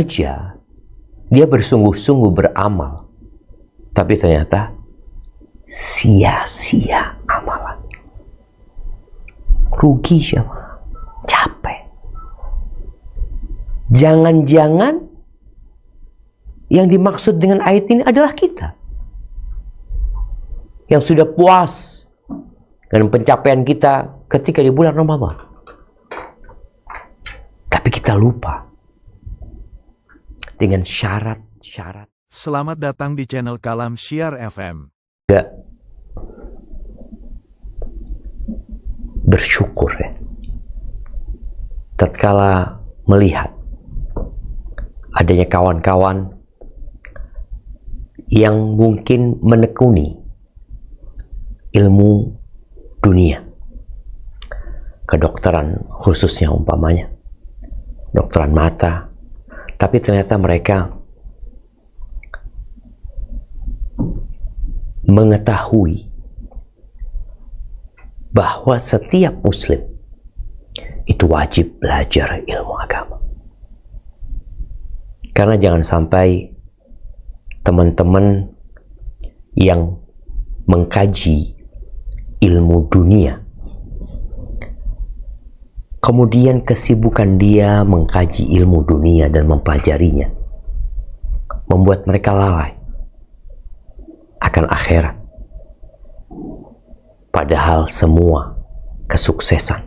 Kerja, dia bersungguh-sungguh beramal, tapi ternyata sia-sia amalan. Rugi siapa? Capek. Jangan-jangan yang dimaksud dengan ayat ini adalah kita yang sudah puas dengan pencapaian kita ketika di bulan Ramadan. Tapi kita lupa dengan syarat-syarat. Selamat datang di channel Kalam Syiar FM. Gak bersyukur ya, tatkala melihat adanya kawan-kawan yang mungkin menekuni ilmu dunia, kedokteran khususnya umpamanya, kedokteran mata, tapi ternyata mereka mengetahui bahwa setiap muslim itu wajib belajar ilmu agama. Karena jangan sampai teman-teman yang mengkaji ilmu dunia, kemudian kesibukan dia mengkaji ilmu dunia dan mempelajarinya membuat mereka lalai akan akhirat. Padahal semua kesuksesan,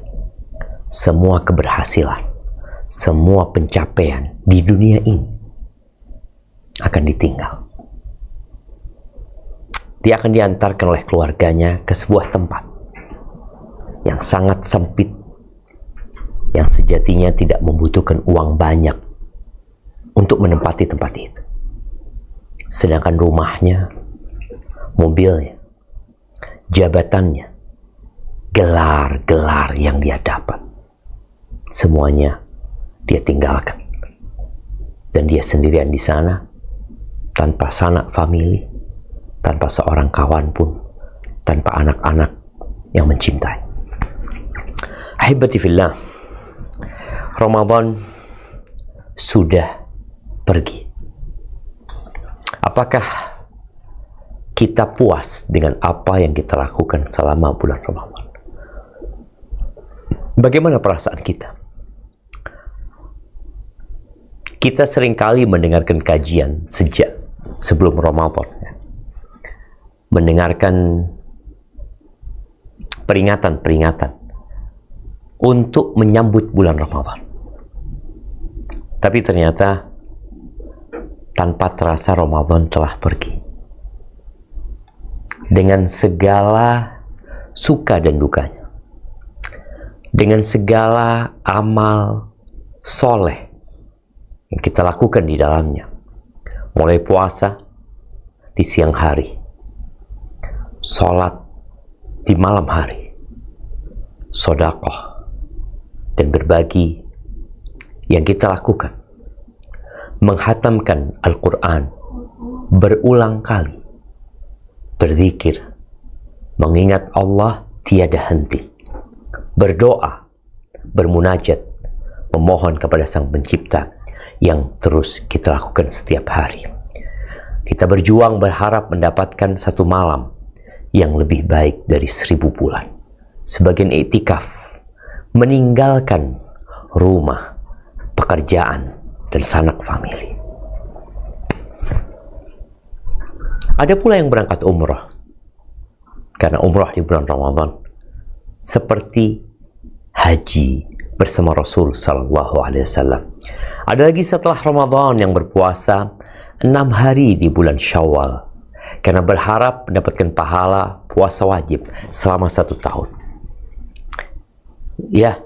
semua keberhasilan, semua pencapaian di dunia ini akan ditinggal. Dia akan diantarkan oleh keluarganya ke sebuah tempat yang sangat sempit, yang sejatinya tidak membutuhkan uang banyak untuk menempati tempat itu. Sedangkan rumahnya, mobilnya, jabatannya, gelar-gelar yang dia dapat, semuanya dia tinggalkan. Dan dia sendirian di sana, tanpa sanak famili, tanpa seorang kawan pun, tanpa anak-anak yang mencintai. Ahibati fillah, Ramadan sudah pergi. Apakah kita puas dengan apa yang kita lakukan selama bulan Ramadan? Bagaimana perasaan kita? Kita seringkali mendengarkan kajian sejak sebelum Ramadan, mendengarkan peringatan-peringatan untuk menyambut bulan Ramadan. Tapi ternyata tanpa terasa Ramadan telah pergi. Dengan segala suka dan dukanya, dengan segala amal soleh yang kita lakukan di dalamnya, mulai puasa di siang hari, sholat di malam hari, sedekah dan berbagi yang kita lakukan, menghatamkan Al-Quran berulang kali, berzikir, mengingat Allah tiada henti, berdoa, bermunajat, memohon kepada Sang Pencipta yang terus kita lakukan setiap hari. Kita berjuang berharap mendapatkan satu malam yang lebih baik dari 1000 bulan. Sebagian iktikaf, meninggalkan rumah, pekerjaan, dan sanak famili. Ada pula yang berangkat umrah, karena umrah di bulan Ramadan seperti haji bersama Rasul Sallallahu Alaihi Wasallam. Ada lagi setelah Ramadan yang berpuasa 6 hari di bulan Syawal, karena berharap mendapatkan pahala puasa wajib selama 1 tahun. Ya,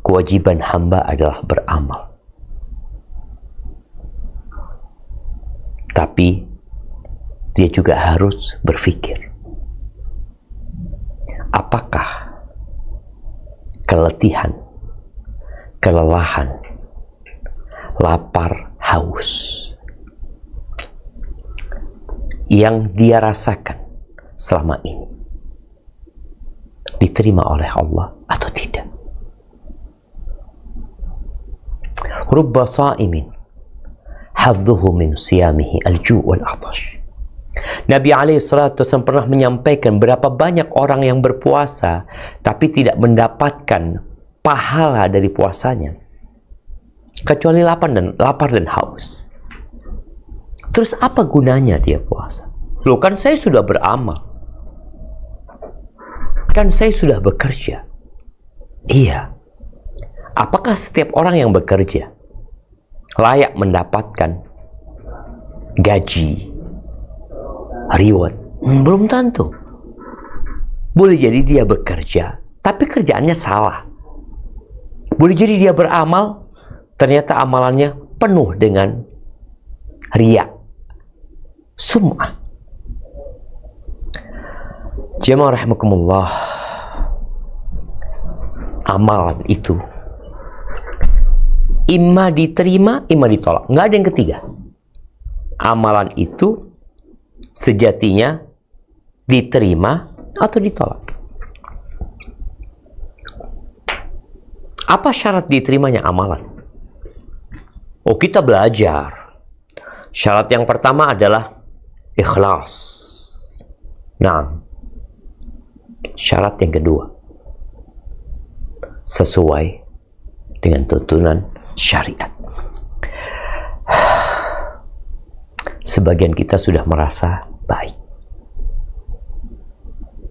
kewajiban hamba adalah beramal. Tapi dia juga harus berpikir, apakah keletihan, kelelahan, lapar, haus yang dia rasakan selama ini diterima oleh Allah atau tidak? Rubba sa'imin hadduhu min siyamihi al-ju' wal-'atash. Nabi SAW pernah menyampaikan berapa banyak orang yang berpuasa tapi tidak mendapatkan pahala dari puasanya kecuali lapar dan haus. Terus apa gunanya dia puasa? Loh, kan saya sudah beramal, kan saya sudah bekerja. Iya. Apakah setiap orang yang bekerja layak mendapatkan gaji, reward? Belum tentu. Boleh jadi dia bekerja tapi kerjaannya salah. Boleh jadi dia beramal, ternyata amalannya penuh dengan riya, sum'ah. Jemaah rahimakumullah, amalan itu imma diterima, imma ditolak. Nggak ada yang ketiga. Amalan itu sejatinya diterima atau ditolak. Apa syarat diterimanya amalan? Oh, kita belajar. Syarat yang pertama adalah ikhlas. Nah, syarat yang kedua, sesuai dengan tuntunan syariat. Sebagian kita sudah merasa baik,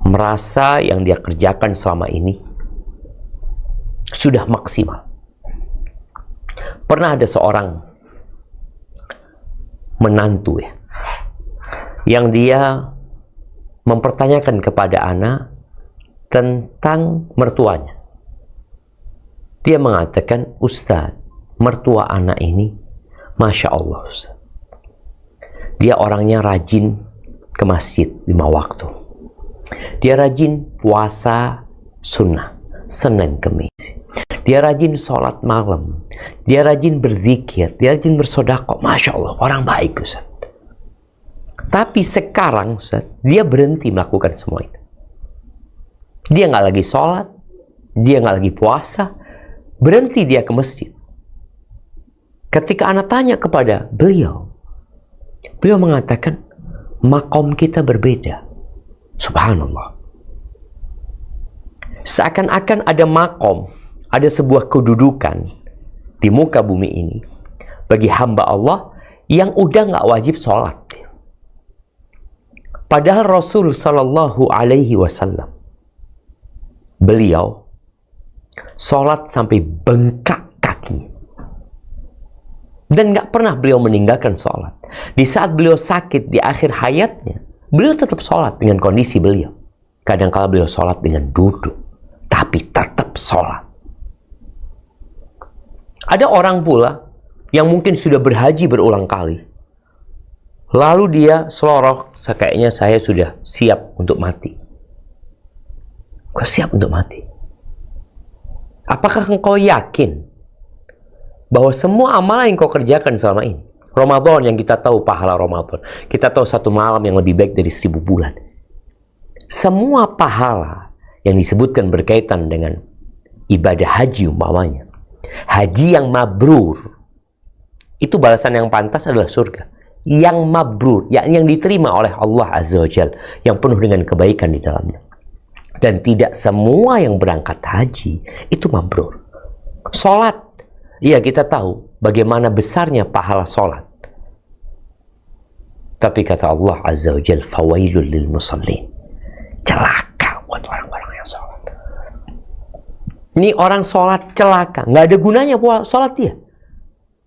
merasa yang dia kerjakan selama ini sudah maksimal. Pernah ada seorang menantu yang dia mempertanyakan kepada anak tentang mertuanya. Dia mengatakan, Ustaz, mertua anak ini Masya Allah Ustaz, dia orangnya rajin ke masjid 5 waktu. Dia rajin puasa sunnah Senin Kemis. Dia rajin sholat malam. Dia rajin berzikir. Dia rajin bersedekah. Masya Allah, orang baik Ustaz. Tapi sekarang Ustaz, dia berhenti melakukan semua itu. Dia nggak lagi sholat. Dia nggak lagi puasa. Berhenti dia ke masjid. Ketika anak tanya kepada beliau, beliau mengatakan, makom kita berbeda. Subhanallah. Seakan-akan ada makom, ada sebuah kedudukan di muka bumi ini bagi hamba Allah yang udah nggak wajib sholat. Padahal Rasul Sallallahu Alaihi Wasallam, beliau sholat sampai bengkak kaki dan nggak pernah beliau meninggalkan sholat. Di saat beliau sakit di akhir hayatnya, beliau tetap sholat dengan kondisi beliau. Kadang-kala beliau sholat dengan duduk, tapi tetap sholat. Ada orang pula yang mungkin sudah berhaji berulang kali, lalu dia seloroh, kayaknya saya sudah siap untuk mati. Kau siap untuk mati? Apakah engkau yakin bahwa semua amalan yang kau kerjakan selama ini, Ramadan yang kita tahu pahala Ramadan, kita tahu 1 malam yang lebih baik dari 1000 bulan, semua pahala yang disebutkan berkaitan dengan ibadah haji umpamanya, haji yang mabrur, itu balasan yang pantas adalah surga. Yang mabrur, yakni yang diterima oleh Allah Azza wa Jalla, yang penuh dengan kebaikan di dalamnya. Dan tidak semua yang berangkat haji itu mabrur. Sholat, iya kita tahu bagaimana besarnya pahala sholat. Tapi kata Allah Azza wa Jalla, fawailul lil musallin, celaka buat orang-orang yang sholat. Ini orang sholat celaka, nggak ada gunanya sholat dia.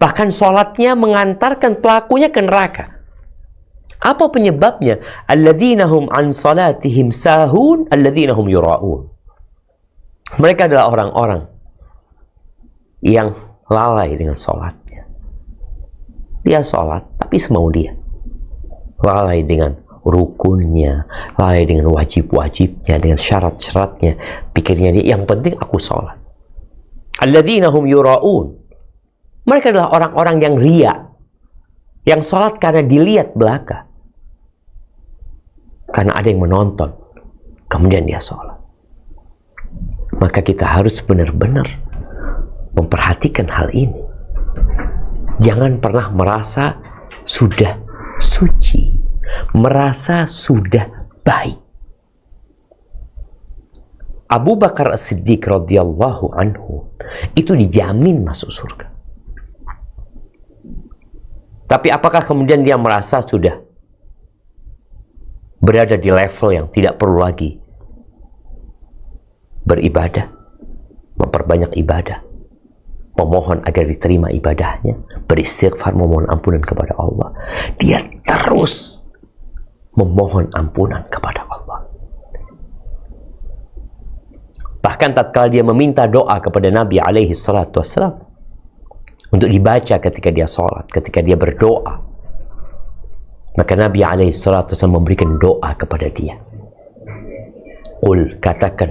Bahkan sholatnya mengantarkan pelakunya ke neraka. Apa penyebabnya? Alladzina hum an salatihim sahun, alladzina hum yura'un. Mereka adalah orang-orang yang lalai dengan sholatnya. Dia sholat, tapi semau dia. Lalai dengan rukunnya, lalai dengan wajib-wajibnya, dengan syarat-syaratnya. Pikirnya dia, yang penting aku sholat. Alladzina hum yura'un. Mereka adalah orang-orang yang riya, yang sholat karena dilihat belaka, karena ada yang menonton, kemudian dia sholat. Maka kita harus benar-benar memperhatikan hal ini. Jangan pernah merasa sudah suci, merasa sudah baik. Abu Bakar As-Siddiq radhiyallahu anhu itu dijamin masuk surga. Tapi apakah kemudian dia merasa sudah berada di level yang tidak perlu lagi beribadah, memperbanyak ibadah, memohon agar diterima ibadahnya, beristighfar, memohon ampunan kepada Allah? Dia terus memohon ampunan kepada Allah. Bahkan tatkala dia meminta doa kepada Nabi alaihi salatu wassalam untuk dibaca ketika dia sholat, ketika dia berdoa, maka Nabi alaihi salatu wassalam memberikan doa kepada dia. Qul, katakan,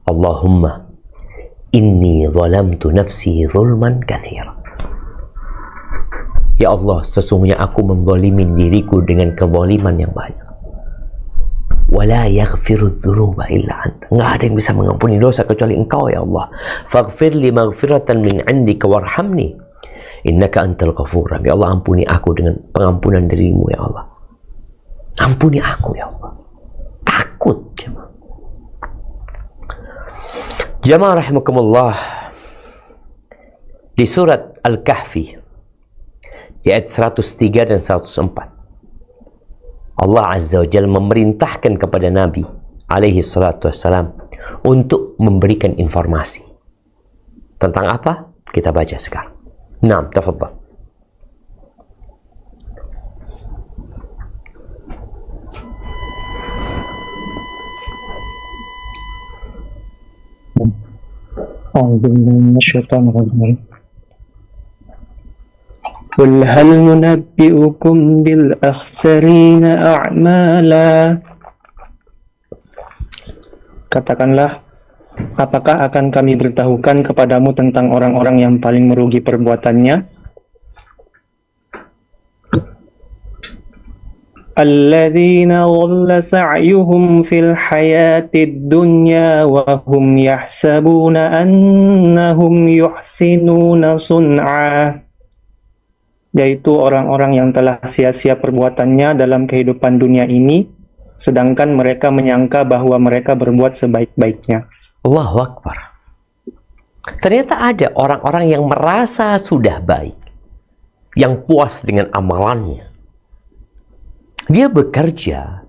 Allahumma inni zalamtu nafsi zulman katsira. Ya Allah, sesungguhnya aku menzalimin diriku dengan kezaliman yang banyak. Wala yaghfiru dzunuba illa anta. Enggak ada yang bisa mengampuni dosa kecuali Engkau, ya Allah. Faghfir li maghfiratan min 'indika warhamni innaka antal ghafur. Ya Allah, ampuni aku dengan pengampunan darimu, ya Allah. Ampuni aku, ya Allah. Takut, jemaah. Jamaah rahimakumullah, di surat Al-Kahfi di ayat 103 dan 104, Allah Azza wa Jalla memerintahkan kepada Nabi alaihi salatu wassalam untuk memberikan informasi. Tentang apa? Kita baca sekarang. Naam, tafadhal. قل هل ننبئكم بالأخسرين أعمالا. Katakanlah, apakah akan kami beritahukan kepadamu tentang orang-orang yang paling merugi perbuatannya? Alladzina dhalla sa'yuhum fil hayatid dunya wa hum yahsabuna annahum yuhsinuna sun'a. Yaitu orang-orang yang telah sia-sia perbuatannya dalam kehidupan dunia ini, sedangkan mereka menyangka bahwa mereka berbuat sebaik-baiknya. Allahu Akbar. Ternyata ada orang-orang yang merasa sudah baik, yang puas dengan amalannya. Dia bekerja,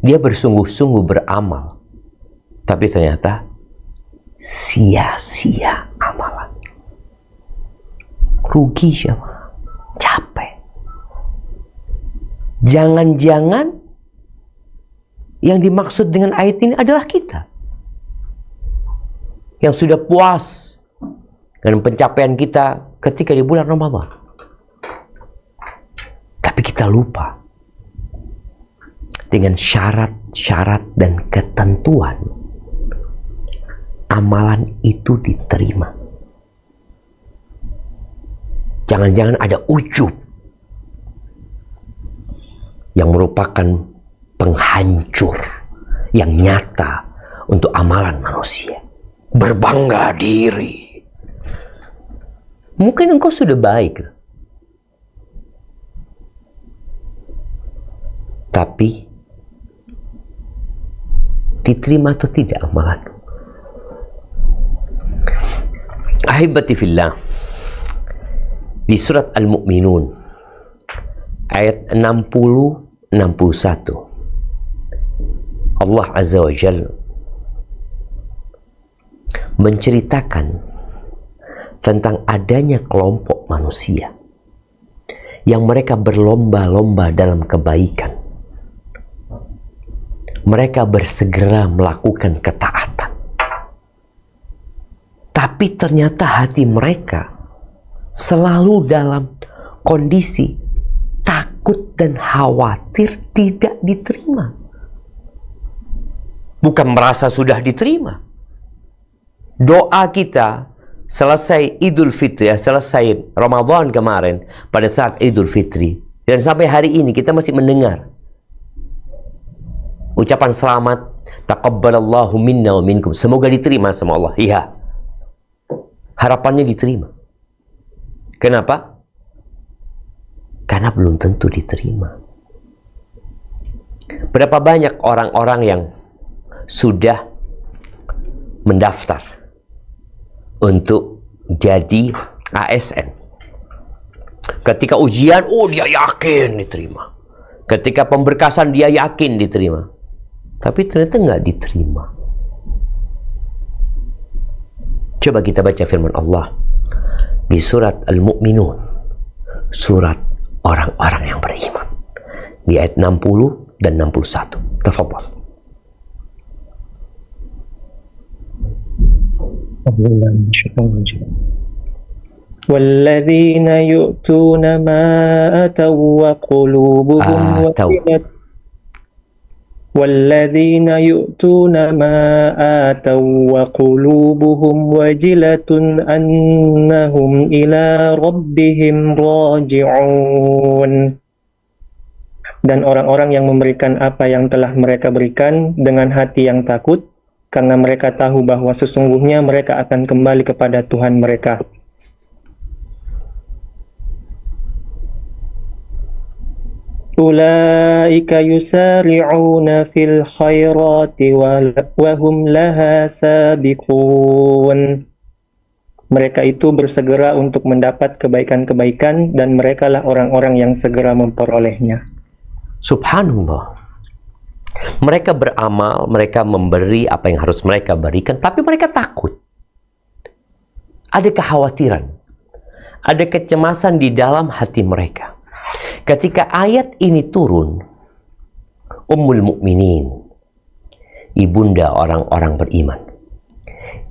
dia bersungguh-sungguh beramal, tapi ternyata sia-sia amalan. Rugi siapa? Capek. Jangan-jangan yang dimaksud dengan ayat ini adalah kita yang sudah puas dengan pencapaian kita ketika di bulan Ramadan, tapi kita lupa dengan syarat-syarat dan ketentuan amalan itu diterima. Jangan-jangan ada ujub yang merupakan penghancur yang nyata untuk amalan manusia. Berbangga diri. Mungkin engkau sudah baik, tapi diterima atau tidak amalan? Ahibati fillah, di surat Al-Mu'minun ayat 60-61, Allah Azza wa Jalla menceritakan tentang adanya kelompok manusia yang mereka berlomba-lomba dalam kebaikan. Mereka bersegera melakukan ketaatan, tapi ternyata hati mereka selalu dalam kondisi takut dan khawatir tidak diterima. Bukan merasa sudah diterima. Doa kita selesai Idul Fitri, selesai Ramadan kemarin, pada saat Idul Fitri, dan sampai hari ini kita masih mendengar ucapan selamat, taqabbalallahu minna wa minkum, semoga diterima sama Allah. Iya, harapannya diterima. Kenapa? Karena belum tentu diterima. Berapa banyak orang-orang yang sudah mendaftar untuk jadi ASN. Ketika ujian, dia yakin diterima. Ketika pemberkasan, dia yakin diterima. Tapi ternyata nggak diterima. Coba kita baca firman Allah di surat Al-Mu'minun, surat orang-orang yang beriman, di ayat 60 dan 61. Tafadhal. والذين يؤتون ما أتوا وقلوبهم وجلة والذين يؤتون ما آتوا وقلوبهم وجلة أنهم إلى ربهم راجعون. Dan orang-orang yang memberikan apa yang telah mereka berikan dengan hati yang takut, karena mereka tahu bahwa sesungguhnya mereka akan kembali kepada Tuhan mereka. Ulaika yusari'una fil khairati wa hum laha sabiqun. Mereka itu bersegera untuk mendapat kebaikan-kebaikan dan merekalah orang-orang yang segera memperolehnya. Subhanallah. Mereka beramal, mereka memberi apa yang harus mereka berikan, tapi mereka takut. Ada kekhawatiran, ada kecemasan di dalam hati mereka. Ketika ayat ini turun, Ummul Mukminin, ibunda orang-orang beriman,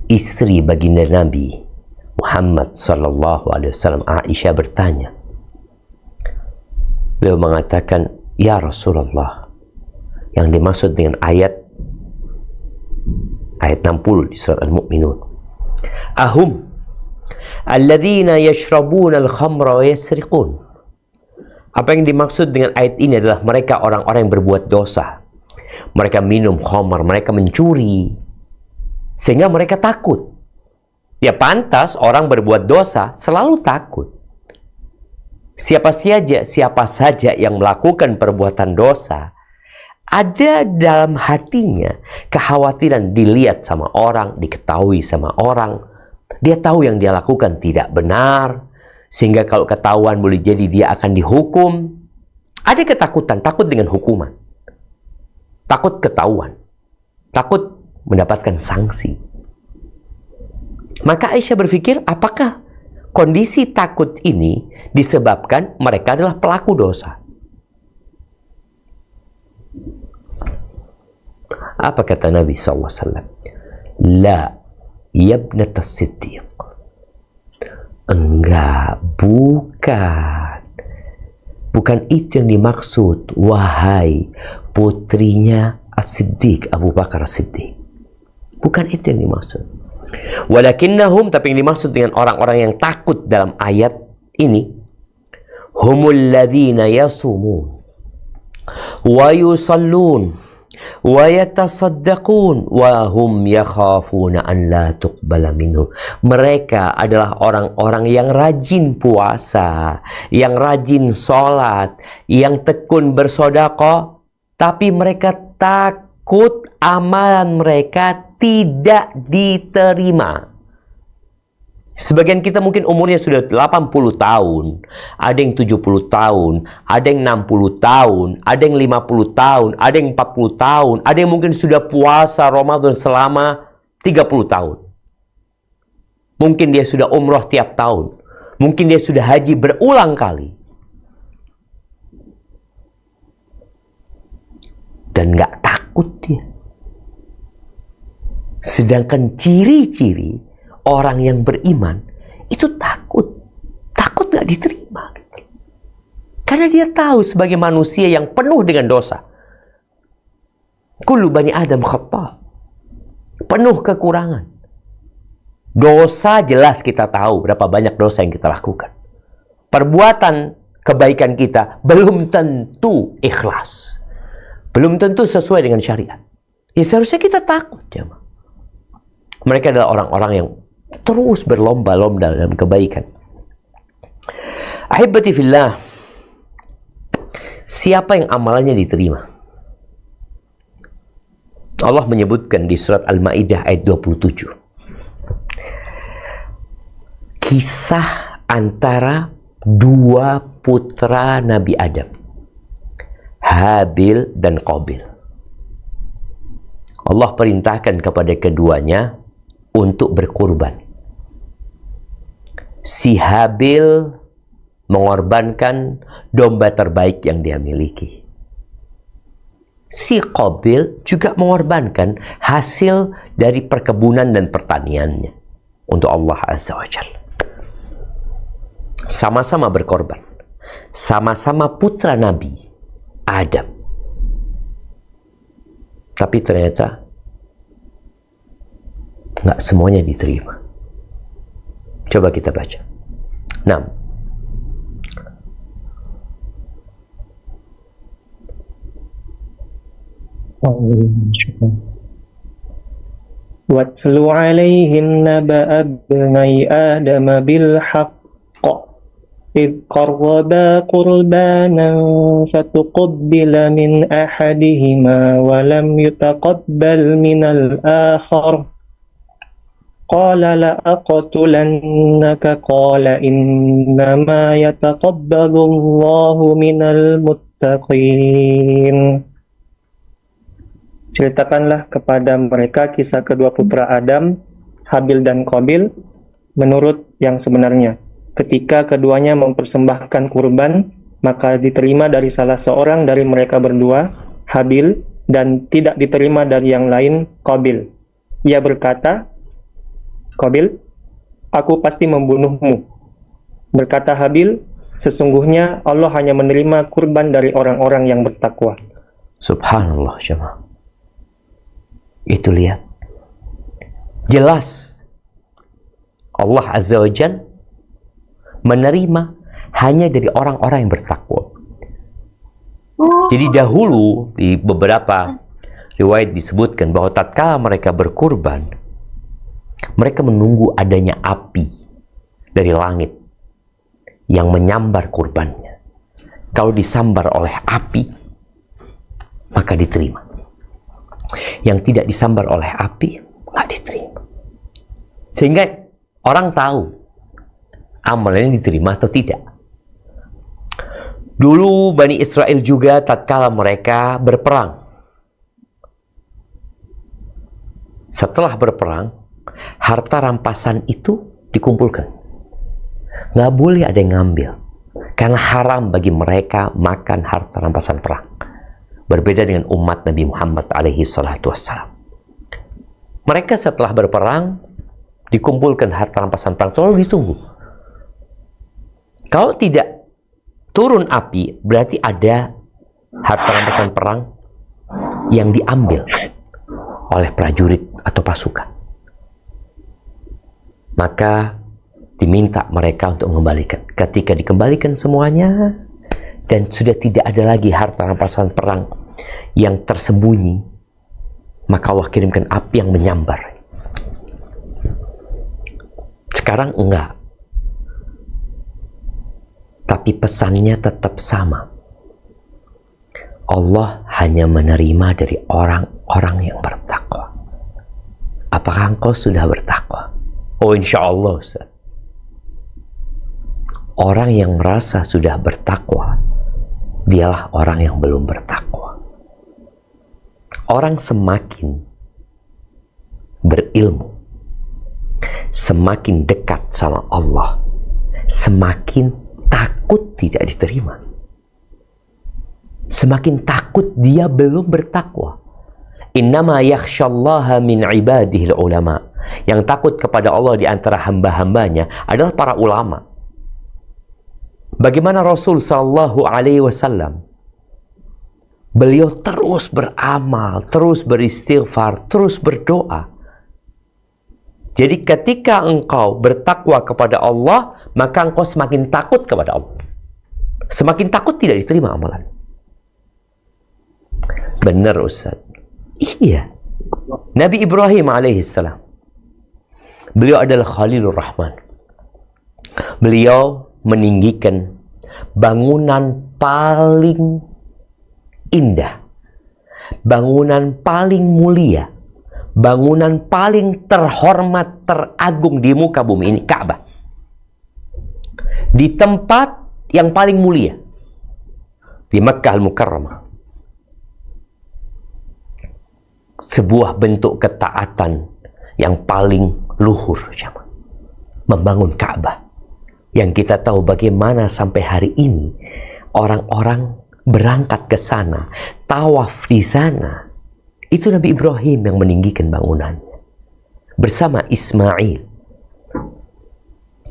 istri baginda Nabi Muhammad sallallahu alaihi wasallam, Aisyah bertanya. Beliau mengatakan, "Ya Rasulullah," yang dimaksud dengan ayat 60 di surat Al-Mu'minun, "Ahum alladzina yashrabuna al-khamra wa yasriqun." Apa yang dimaksud dengan ayat ini adalah mereka orang-orang yang berbuat dosa. Mereka minum khamar, mereka mencuri, sehingga mereka takut. Ya pantas orang berbuat dosa selalu takut. Siapa saja yang melakukan perbuatan dosa, ada dalam hatinya kekhawatiran dilihat sama orang, diketahui sama orang. Dia tahu yang dia lakukan tidak benar, sehingga kalau ketahuan boleh jadi dia akan dihukum. Ada ketakutan, takut dengan hukuman, takut ketahuan, takut mendapatkan sanksi. Maka Aisyah berpikir, apakah kondisi takut ini disebabkan mereka adalah pelaku dosa? Apa kata Nabi SAW? La yabnatas siddiq. Enggak, bukan itu yang dimaksud, wahai putrinya As-Siddiq, Abu Bakar As-Siddiq. Bukan itu yang dimaksud. Walakinnahum, tapi yang dimaksud dengan orang-orang yang takut dalam ayat ini, humul ladzina yasumun wa yusallun wa yatasaddaqun wa hum yakhafuna an la tuqbala minhum. Mereka adalah orang-orang yang rajin puasa, yang rajin sholat, yang tekun bersedekah, tapi mereka takut amalan mereka tidak diterima. Sebagian kita mungkin umurnya sudah 80 tahun, ada yang 70 tahun, ada yang 60 tahun, ada yang 50 tahun, ada yang 40 tahun, ada yang mungkin sudah puasa Ramadan selama 30 tahun. Mungkin dia sudah umroh tiap tahun, mungkin dia sudah haji berulang kali. Dan nggak takut dia. Sedangkan ciri-ciri orang yang beriman itu takut nggak diterima. Karena dia tahu sebagai manusia yang penuh dengan dosa. Kullu bani Adam khata', penuh kekurangan. Dosa jelas kita tahu berapa banyak dosa yang kita lakukan. Perbuatan kebaikan kita belum tentu ikhlas, belum tentu sesuai dengan syariat. Ya seharusnya kita takut, jemaah. Mereka adalah orang-orang yang terus berlomba-lomba dalam kebaikan. Ahibati fillah, siapa yang amalannya diterima? Allah menyebutkan di surat Al-Maidah ayat 27. Kisah antara dua putra Nabi Adam, Habil dan Qabil. Allah perintahkan kepada keduanya untuk berkurban. Si Habil mengorbankan domba terbaik yang dia miliki. Si Qabil juga mengorbankan hasil dari perkebunan dan pertaniannya untuk Allah Azza wa Jalla. Sama-sama berkorban. Sama-sama putra Nabi Adam. Tapi ternyata nggak semuanya diterima. Coba kita baca. 6. واتل عليهم نبأ ابني آدم بالحق إذ قربا قربانا فتقبل من أحدهما ولم يتقبل من الآخر قال لأقتلنك قال إنما يتقبل الله من المتقين. Ceritakanlah kepada mereka kisah kedua putra Adam, Habil dan Qabil, menurut yang sebenarnya. Ketika keduanya mempersembahkan kurban, maka diterima dari salah seorang dari mereka berdua, Habil, dan tidak diterima dari yang lain, Qabil. Ia berkata, Qabil, aku pasti membunuhmu. Berkata Habil, sesungguhnya Allah hanya menerima kurban dari orang-orang yang bertakwa. Subhanallah, jemaah. Itu lihat. Jelas Allah Azza wa Jalla menerima hanya dari orang-orang yang bertakwa. Jadi dahulu di beberapa riwayat disebutkan bahwa tatkala mereka berkurban, mereka menunggu adanya api dari langit yang menyambar kurbannya. Kalau disambar oleh api, maka diterima. Yang tidak disambar oleh api, nggak diterima. Sehingga orang tahu amalannya diterima atau tidak. Dulu Bani Israel juga tatkala mereka berperang. Setelah berperang, harta rampasan itu dikumpulkan. Nggak boleh ada yang ngambil. Karena haram bagi mereka makan harta rampasan perang. Berbeda dengan umat Nabi Muhammad alaihi salatu wassalam. Mereka setelah berperang, dikumpulkan harta rampasan perang, lalu ditunggu. Kalau tidak turun api, berarti ada harta rampasan perang yang diambil oleh prajurit atau pasukan. Maka diminta mereka untuk mengembalikan. Ketika dikembalikan semuanya, dan sudah tidak ada lagi harta rampasan perang yang tersembunyi, maka Allah kirimkan api yang menyambar. Sekarang enggak. Tapi pesannya tetap sama. Allah hanya menerima dari orang-orang yang bertakwa. Apakah engkau sudah bertakwa? Oh, insya Allah, Ustaz. Orang yang merasa sudah bertakwa, dialah orang yang belum bertakwa. Orang semakin berilmu, semakin dekat sama Allah, semakin takut tidak diterima. Semakin takut dia belum bertakwa. Innama yakhsyallaha min ibadihil ulama. Yang takut kepada Allah di antara hamba-hambanya adalah para ulama. Bagaimana Rasul sallallahu alaihi wasallam? Beliau terus beramal, terus beristighfar, terus berdoa. Jadi ketika engkau bertakwa kepada Allah, maka engkau semakin takut kepada Allah. Semakin takut tidak diterima amalan. Benar, Ustaz. Iya. Nabi Ibrahim alaihissalam, beliau adalah Khalilur Rahman. Beliau meninggikan bangunan paling indah, bangunan paling mulia, bangunan paling terhormat, teragung di muka bumi ini, Ka'bah. Di tempat yang paling mulia, di Makkah Al-Mukarramah. Sebuah bentuk ketaatan yang paling luhur, membangun Ka'bah. Yang kita tahu bagaimana sampai hari ini orang-orang berangkat ke sana, tawaf di sana. Itu Nabi Ibrahim yang meninggikan bangunannya bersama Ismail.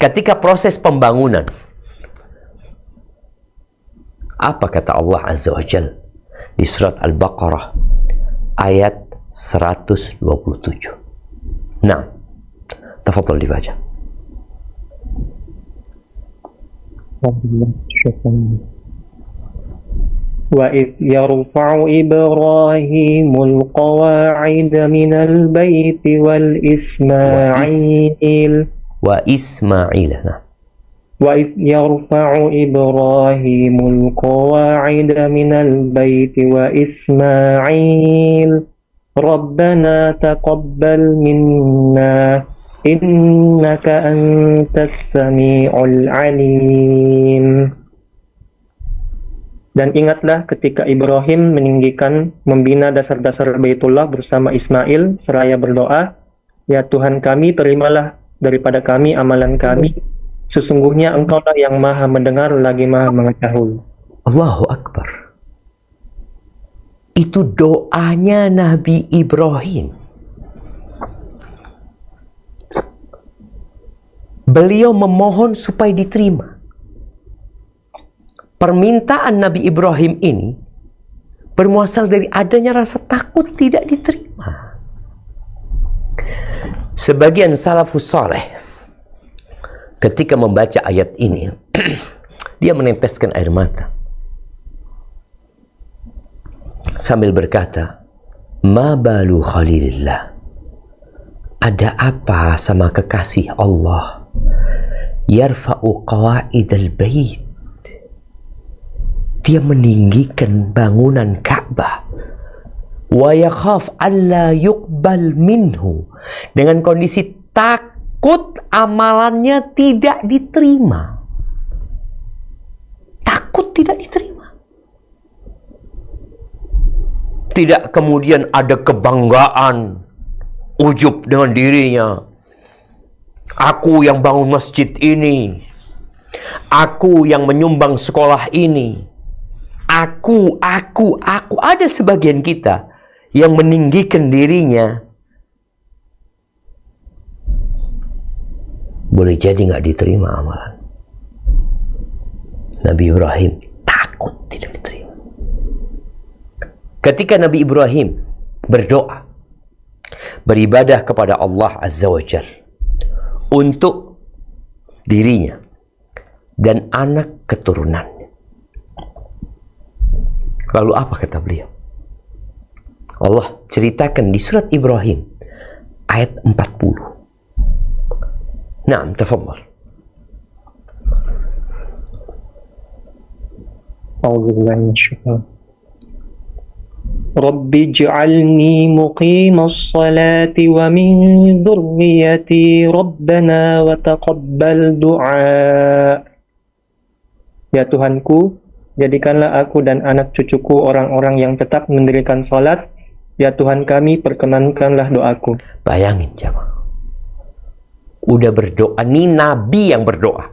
Ketika proses pembangunan, apa kata Allah Azza wa Jalla di surat Al-Baqarah ayat 127? Nah, tafadhal dibaca. وَإِذْ يَرْفَعُ إِبْرَاهِيمُ الْقَوَاعِدَ مِنَ الْبَيْتِ وَإِسْمَاعِيلُ Nah. وَإِذْ يَرْفَعُ إِبْرَاهِيمُ الْقَوَاعِدَ مِنَ الْبَيْتِ وَإِسْمَاعِيلُ رَبَّنَا تَقَبَّلْ مِنَّا إِنَّكَ أَنْتَ السَّمِيعُ الْعَلِيمُ. Dan ingatlah ketika Ibrahim meninggikan, membina dasar-dasar Baitullah bersama Ismail, seraya berdoa, ya Tuhan kami, terimalah daripada kami amalan kami, sesungguhnya Engkaulah yang maha mendengar lagi maha mengetahui. Allahu Akbar. Itu doanya Nabi Ibrahim. Beliau memohon supaya diterima. Permintaan Nabi Ibrahim ini bermuasal dari adanya rasa takut tidak diterima. Sebagian salafus saleh ketika membaca ayat ini dia meneteskan air mata sambil berkata, ma balu khalilillah, ada apa sama kekasih Allah, yarfa'u qawaidal bait, dia meninggikan bangunan Ka'bah, wa yakhaf alla yuqbal minhu, dengan kondisi takut amalannya tidak diterima. Takut tidak diterima. Tidak kemudian ada kebanggaan, ujub dengan dirinya. Aku yang bangun masjid ini, aku yang menyumbang sekolah ini, aku. Ada sebagian kita yang meninggikan dirinya. Boleh jadi nggak diterima amalan. Nabi Ibrahim takut tidak diterima. Ketika Nabi Ibrahim berdoa, beribadah kepada Allah Azza wa Jalla untuk dirinya dan anak keturunannya. Lalu apa kata beliau? Allah ceritakan di surat Ibrahim ayat 40. Naam, tafadhal. Rabbi ij'alni muqimas salati wa min dhurriyyati rabbana wa taqabbal du'a. Ya Tuhanku, jadikanlah aku dan anak cucuku orang-orang yang tetap mendirikan salat. Ya Tuhan kami, perkenankanlah doaku. Bayangin jemaah. Udah berdoa, ini Nabi yang berdoa.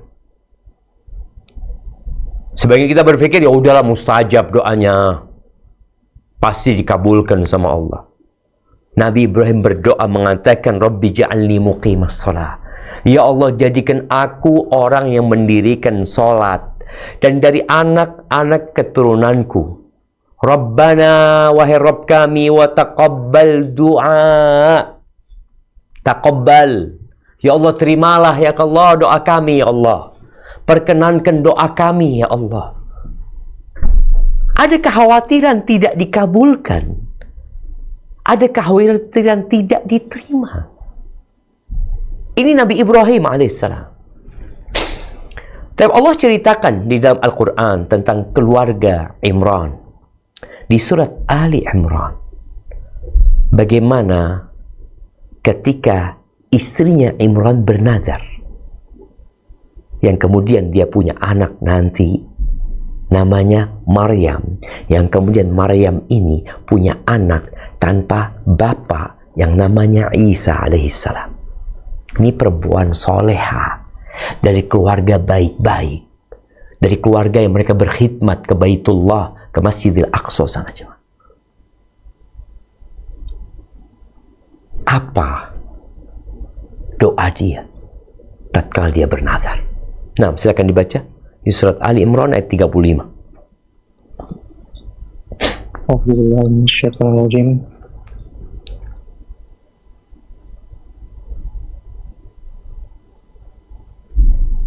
Sebagian kita berpikir ya udahlah mustajab doanya, pasti dikabulkan sama Allah. Nabi Ibrahim berdoa mengatakan, Rabbi ja'alni muqimas shalah. Ya Allah, jadikan aku orang yang mendirikan salat dan dari anak-anak keturunanku. Rabbana, wahai Rabb kami, wa taqabbal du'a. Taqabbal. Ya Allah, terimalah ya Allah doa kami ya Allah. Perkenankan doa kami ya Allah. Ada kekhawatiran tidak dikabulkan. Ada kekhawatiran tidak diterima. Ini Nabi Ibrahim alaihissalam. Dan Allah ceritakan di dalam Al-Quran tentang keluarga Imran. Di surat Ali Imran. Bagaimana ketika istrinya Imran bernazar. Yang kemudian dia punya anak nanti. Namanya Maryam. Yang kemudian Maryam ini punya anak tanpa bapa yang namanya Isa alaihissalam. Ini perempuan soleha. Dari keluarga baik-baik, dari keluarga yang mereka berkhidmat ke Baitullah, ke Masjidil Aqsa sana jemaah. Apa doa dia tatkala dia bernazar? Nah, silakan dibaca di surat Ali Imran ayat 35.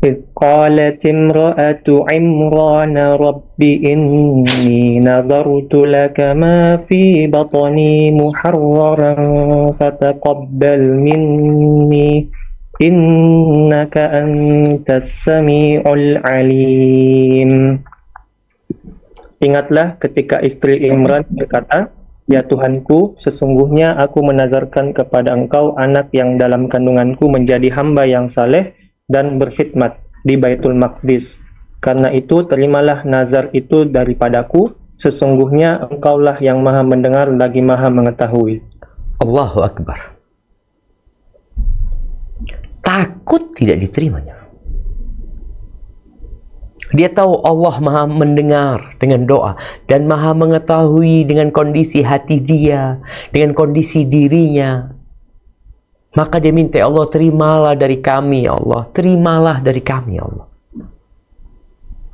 إذ قالت امرأة عمران رب إني نذرت لك ما في بطني محررا فتقبل مني إنك أنت السميع العليم. Ingatlah ketika istri Imran berkata, "Ya Tuhanku, sesungguhnya aku menazarkan kepada Engkau anak yang dalam kandunganku menjadi hamba yang saleh dan berkhidmat di Baitul Maqdis. Karena itu terimalah nazar itu daripadaku, sesungguhnya Engkaulah yang maha mendengar lagi maha mengetahui." Allahu Akbar. Takut tidak diterimanya. Dia tahu Allah maha mendengar dengan doa dan maha mengetahui dengan kondisi hati dia, dengan kondisi dirinya. Maka dia minta, Allah terimalah dari kami ya Allah, terimalah dari kami ya Allah.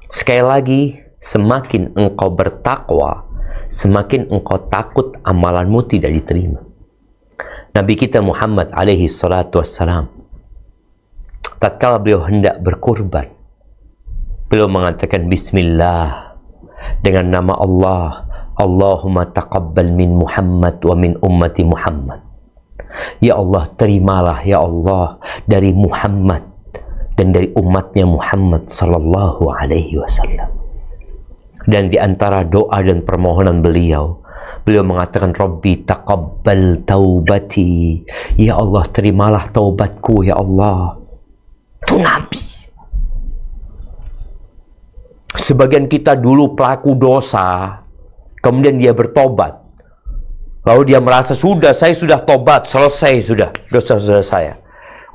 Sekali lagi, semakin engkau bertakwa, semakin engkau takut amalanmu tidak diterima. Nabi kita Muhammad alaihi salatu wassalam, tatkala beliau hendak berkurban, beliau mengatakan Bismillah, dengan nama Allah, Allahumma taqabbal min Muhammad wa min ummati Muhammad. Ya Allah, terimalah ya Allah dari Muhammad dan dari umatnya Muhammad sallallahu alaihi wasallam. Dan di antara doa dan permohonan beliau mengatakan Rabbi taqabbal taubati. Ya Allah, terimalah taubatku ya Allah. Itu Nabi. Sebagian kita dulu pelaku dosa, kemudian dia bertobat. Lalu dia merasa, saya sudah tobat, selesai sudah dosa-dosa saya.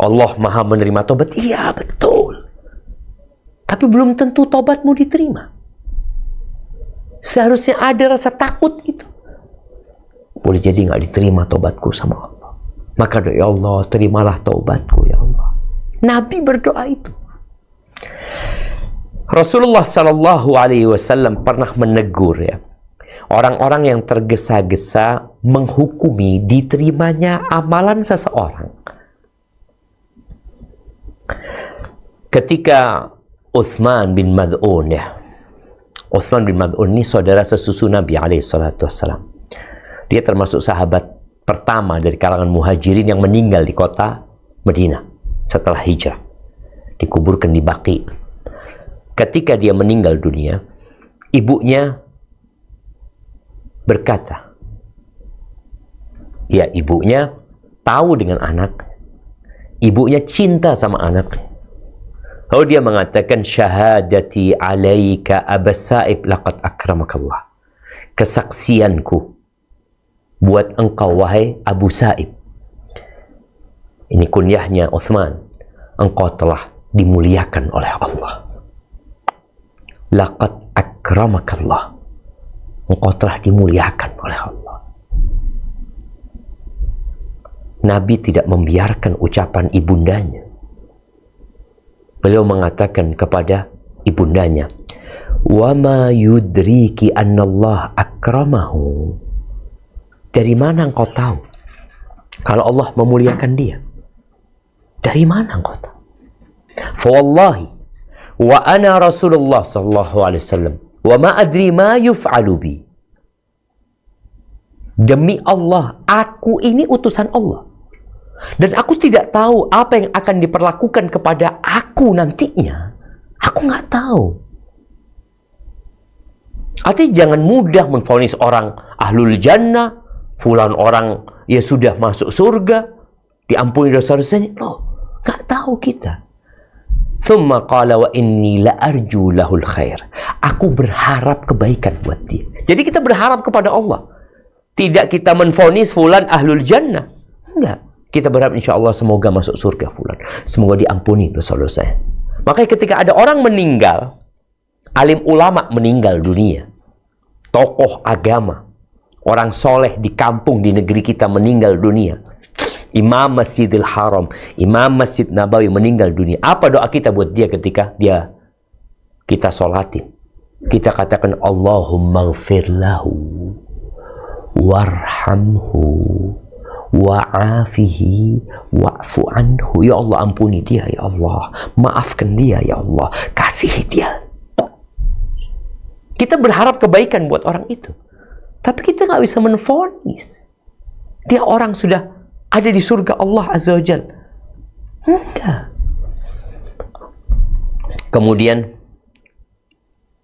Allah maha menerima tobat. Iya, betul. Tapi belum tentu tobatmu diterima. Seharusnya ada rasa takut gitu. Boleh jadi nggak diterima tobatku sama Allah. Maka ya Allah, terimalah tobatku ya Allah. Nabi berdoa itu. Rasulullah Sallallahu Alaihi Wasallam pernah menegur ya, orang-orang yang tergesa-gesa menghukumi diterimanya amalan seseorang. Ketika Uthman bin Mad'un ya, Uthman bin Mad'un ini saudara sesusu Nabi alaihi salatu wassalam. Dia termasuk sahabat pertama dari kalangan muhajirin yang meninggal di kota Madinah setelah hijrah. Dikuburkan di Baqi. Ketika dia meninggal dunia, ibunya berkata, ya ibunya tahu dengan anak, ibunya cinta sama anak. Lalu dia mengatakan, syahadati alaika Abas Sa'ib laqad akramakallah. Kesaksianku buat engkau wahai Abu Sa'ib. Ini kunyahnya Uthman. Engkau telah dimuliakan oleh Allah. Laqad akramakallah. Engkau telah dimuliakan oleh Allah. Nabi tidak membiarkan ucapan ibundanya. Beliau mengatakan kepada ibundanya, "Wa ma yudriki annallah akramahu." Dari mana engkau tahu kalau Allah memuliakan dia? Dari mana engkau tahu? Fa wallahi wa ana Rasulullah sallallahu alaihi wasallam wa ma adri ma yuf'alu bi. Demi Allah, aku ini utusan Allah. Dan aku tidak tahu apa yang akan diperlakukan kepada aku nantinya. Aku nggak tahu. Artinya jangan mudah menvonis orang ahlul jannah, fulan orang ya sudah masuk surga, diampuni dosa-dosanya. Loh, nggak tahu kita. Thumma qala wa inni la arju lahul khair. Aku berharap kebaikan buat dia. Jadi kita berharap kepada Allah. Tidak kita menvonis fulan ahlul jannah. Enggak. Kita berharap insya Allah semoga masuk surga fulan. Semoga diampuni dosa-dosanya. Makanya ketika ada orang meninggal, alim ulama meninggal dunia, tokoh agama, orang soleh di kampung di negeri kita meninggal dunia, Imam Masjidil Haram, Imam Masjid Nabawi meninggal dunia. Apa doa kita buat dia ketika kita sholatin? Kita katakan Allahumma ghfir lahu warhamhu wa'afihi wa'fu anhu. Ya Allah, ampuni dia ya Allah, maafkan dia ya Allah, kasihi dia. Kita berharap kebaikan buat orang itu, tapi kita nggak bisa menvonis dia orang sudah ada di surga Allah Azza wa Jal. Enggak. Kemudian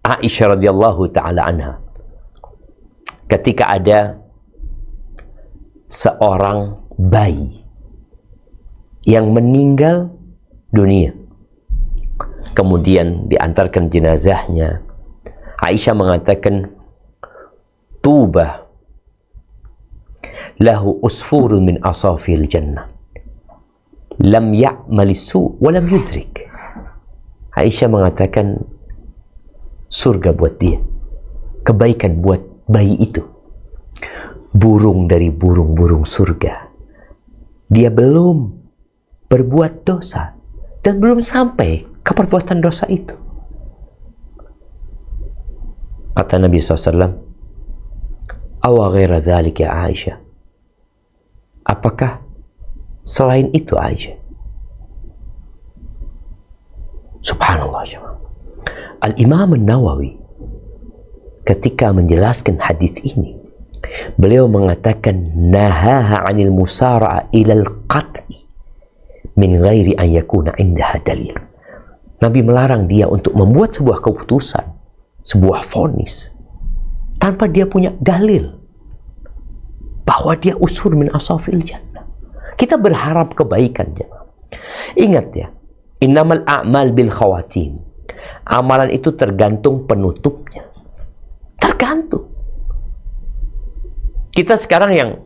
Aisyah radhiyallahu ta'ala anha, ketika ada seorang bayi yang meninggal dunia, kemudian diantarkan jenazahnya, Aisyah mengatakan, tuba lahu usfurun min asafil jannah lam ya'mal su' wa lam yudrik. Aisyah mengatakan, surga buat dia, kebaikan buat bayi itu, burung dari burung-burung surga. Dia belum berbuat dosa dan belum sampai ke perbuatan dosa itu. Kata Nabi SAW, awa ghaira dzalik ya Aisyah, apakah selain itu Aisyah? Subhanallah. Al-Imam An-Nawawi ketika menjelaskan hadis ini, beliau mengatakan nahaha 'anil musara'a ilal qat'i min ghairi an yakuna 'indaha dalil. Nabi melarang dia untuk membuat sebuah keputusan, sebuah vonis tanpa dia punya dalil bahwa dia usfur min asafil jannah. Kita berharap kebaikan, jemaah. Ingat ya, innamal a'mal bil khawatim. Amalan itu tergantung penutupnya. Tergantung. Kita sekarang yang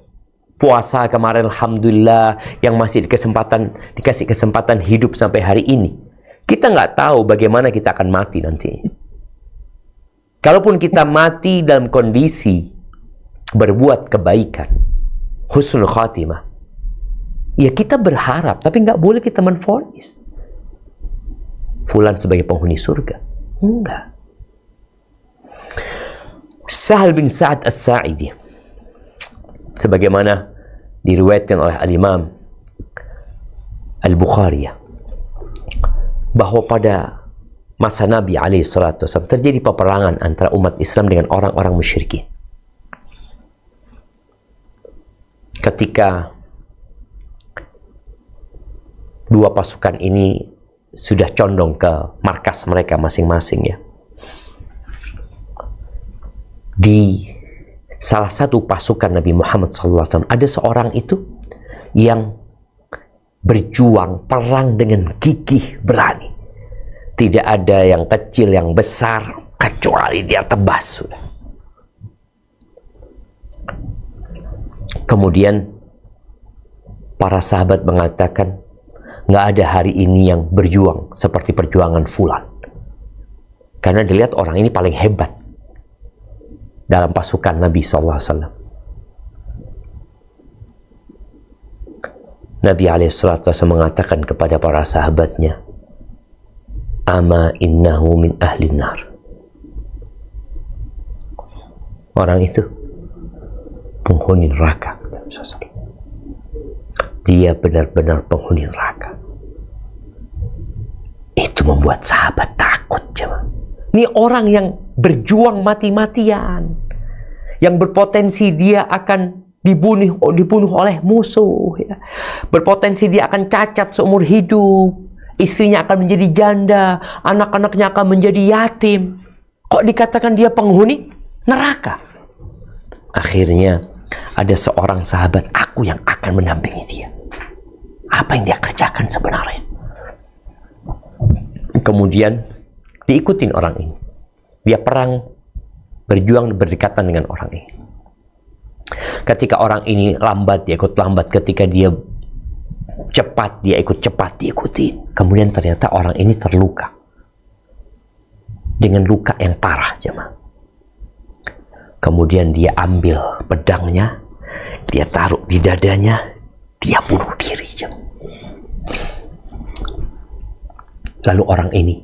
puasa kemarin, alhamdulillah, yang masih dikasih kesempatan hidup sampai hari ini, kita nggak tahu bagaimana kita akan mati nanti. Kalaupun kita mati dalam kondisi berbuat kebaikan, husnul khatimah, ya kita berharap, tapi nggak boleh kita menvonis fulan sebagai penghuni surga. Enggak. Sahal bin Sa'ad As-Sa'idi, sebagaimana diriwayatkan oleh Al-Imam Al-Bukhari, bahwa pada masa Nabi SAW terjadi peperangan antara umat Islam dengan orang-orang musyrikin. Ketika dua pasukan ini sudah condong ke markas mereka masing-masing, ya, di salah satu pasukan Nabi Muhammad SAW ada seorang itu yang berjuang perang dengan gigih berani. Tidak ada yang kecil yang besar kecuali dia tebas sudah. Kemudian para sahabat mengatakan, nggak ada hari ini yang berjuang seperti perjuangan fulan, karena dilihat orang ini paling hebat dalam pasukan Nabi SAW. Nabi SAW mengatakan kepada para sahabatnya, ama innahu min ahlin nar. Orang itu penghuni neraka. Dia benar-benar penghuni neraka. Itu membuat sahabat takut, jemaah. Ini orang yang berjuang mati-matian, yang berpotensi dia akan dibunuh oleh musuh, ya. Berpotensi dia akan cacat seumur hidup. istrinya akan menjadi janda, anak-anaknya akan menjadi yatim. Kok dikatakan dia penghuni neraka? Akhirnya ada seorang sahabat, aku yang akan mendampingi dia. Apa yang dia kerjakan sebenarnya? Kemudian diikutin orang ini. Dia perang, berjuang berdekatan dengan orang ini. Ketika orang ini lambat, dia ikut lambat. Ketika dia cepat, dia ikut cepat, diikuti. Kemudian ternyata orang ini terluka. Dengan luka yang parah, jemaah. Kemudian dia ambil pedangnya, dia taruh di dadanya, dia bunuh diri, jemaah. Lalu orang ini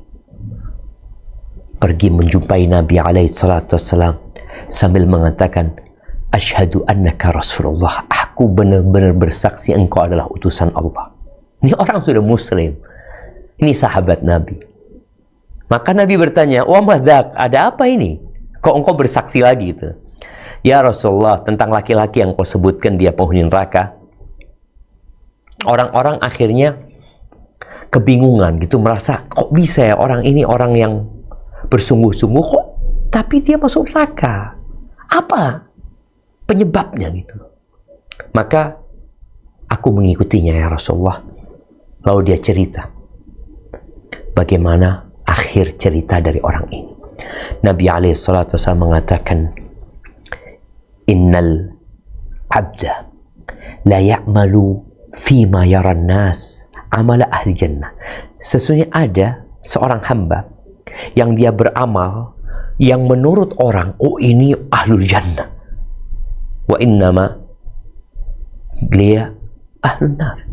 pergi menjumpai Nabi SAW sambil mengatakan, Asyhadu annaka Rasulullah. Aku benar-benar bersaksi engkau adalah utusan Allah. Ini orang sudah muslim. Ini sahabat Nabi. Maka Nabi bertanya, wa madhak, ada apa ini? Kok engkau bersaksi lagi itu? Ya Rasulullah, tentang laki-laki yang kau sebutkan dia penghuni neraka. Orang-orang akhirnya kebingungan gitu, merasa kok bisa ya orang ini orang yang bersungguh-sungguh kok tapi dia masuk neraka, apa penyebabnya gitu. Maka aku mengikutinya ya Rasulullah. Lalu dia cerita bagaimana akhir cerita dari orang ini. Nabi SAW mengatakan, innal abda la ya'malu fima yaran nas amala ahli jannah. Sesungguhnya ada seorang hamba yang dia beramal yang menurut orang, oh ini ahlul jannah, wa innama dia ahlun nar,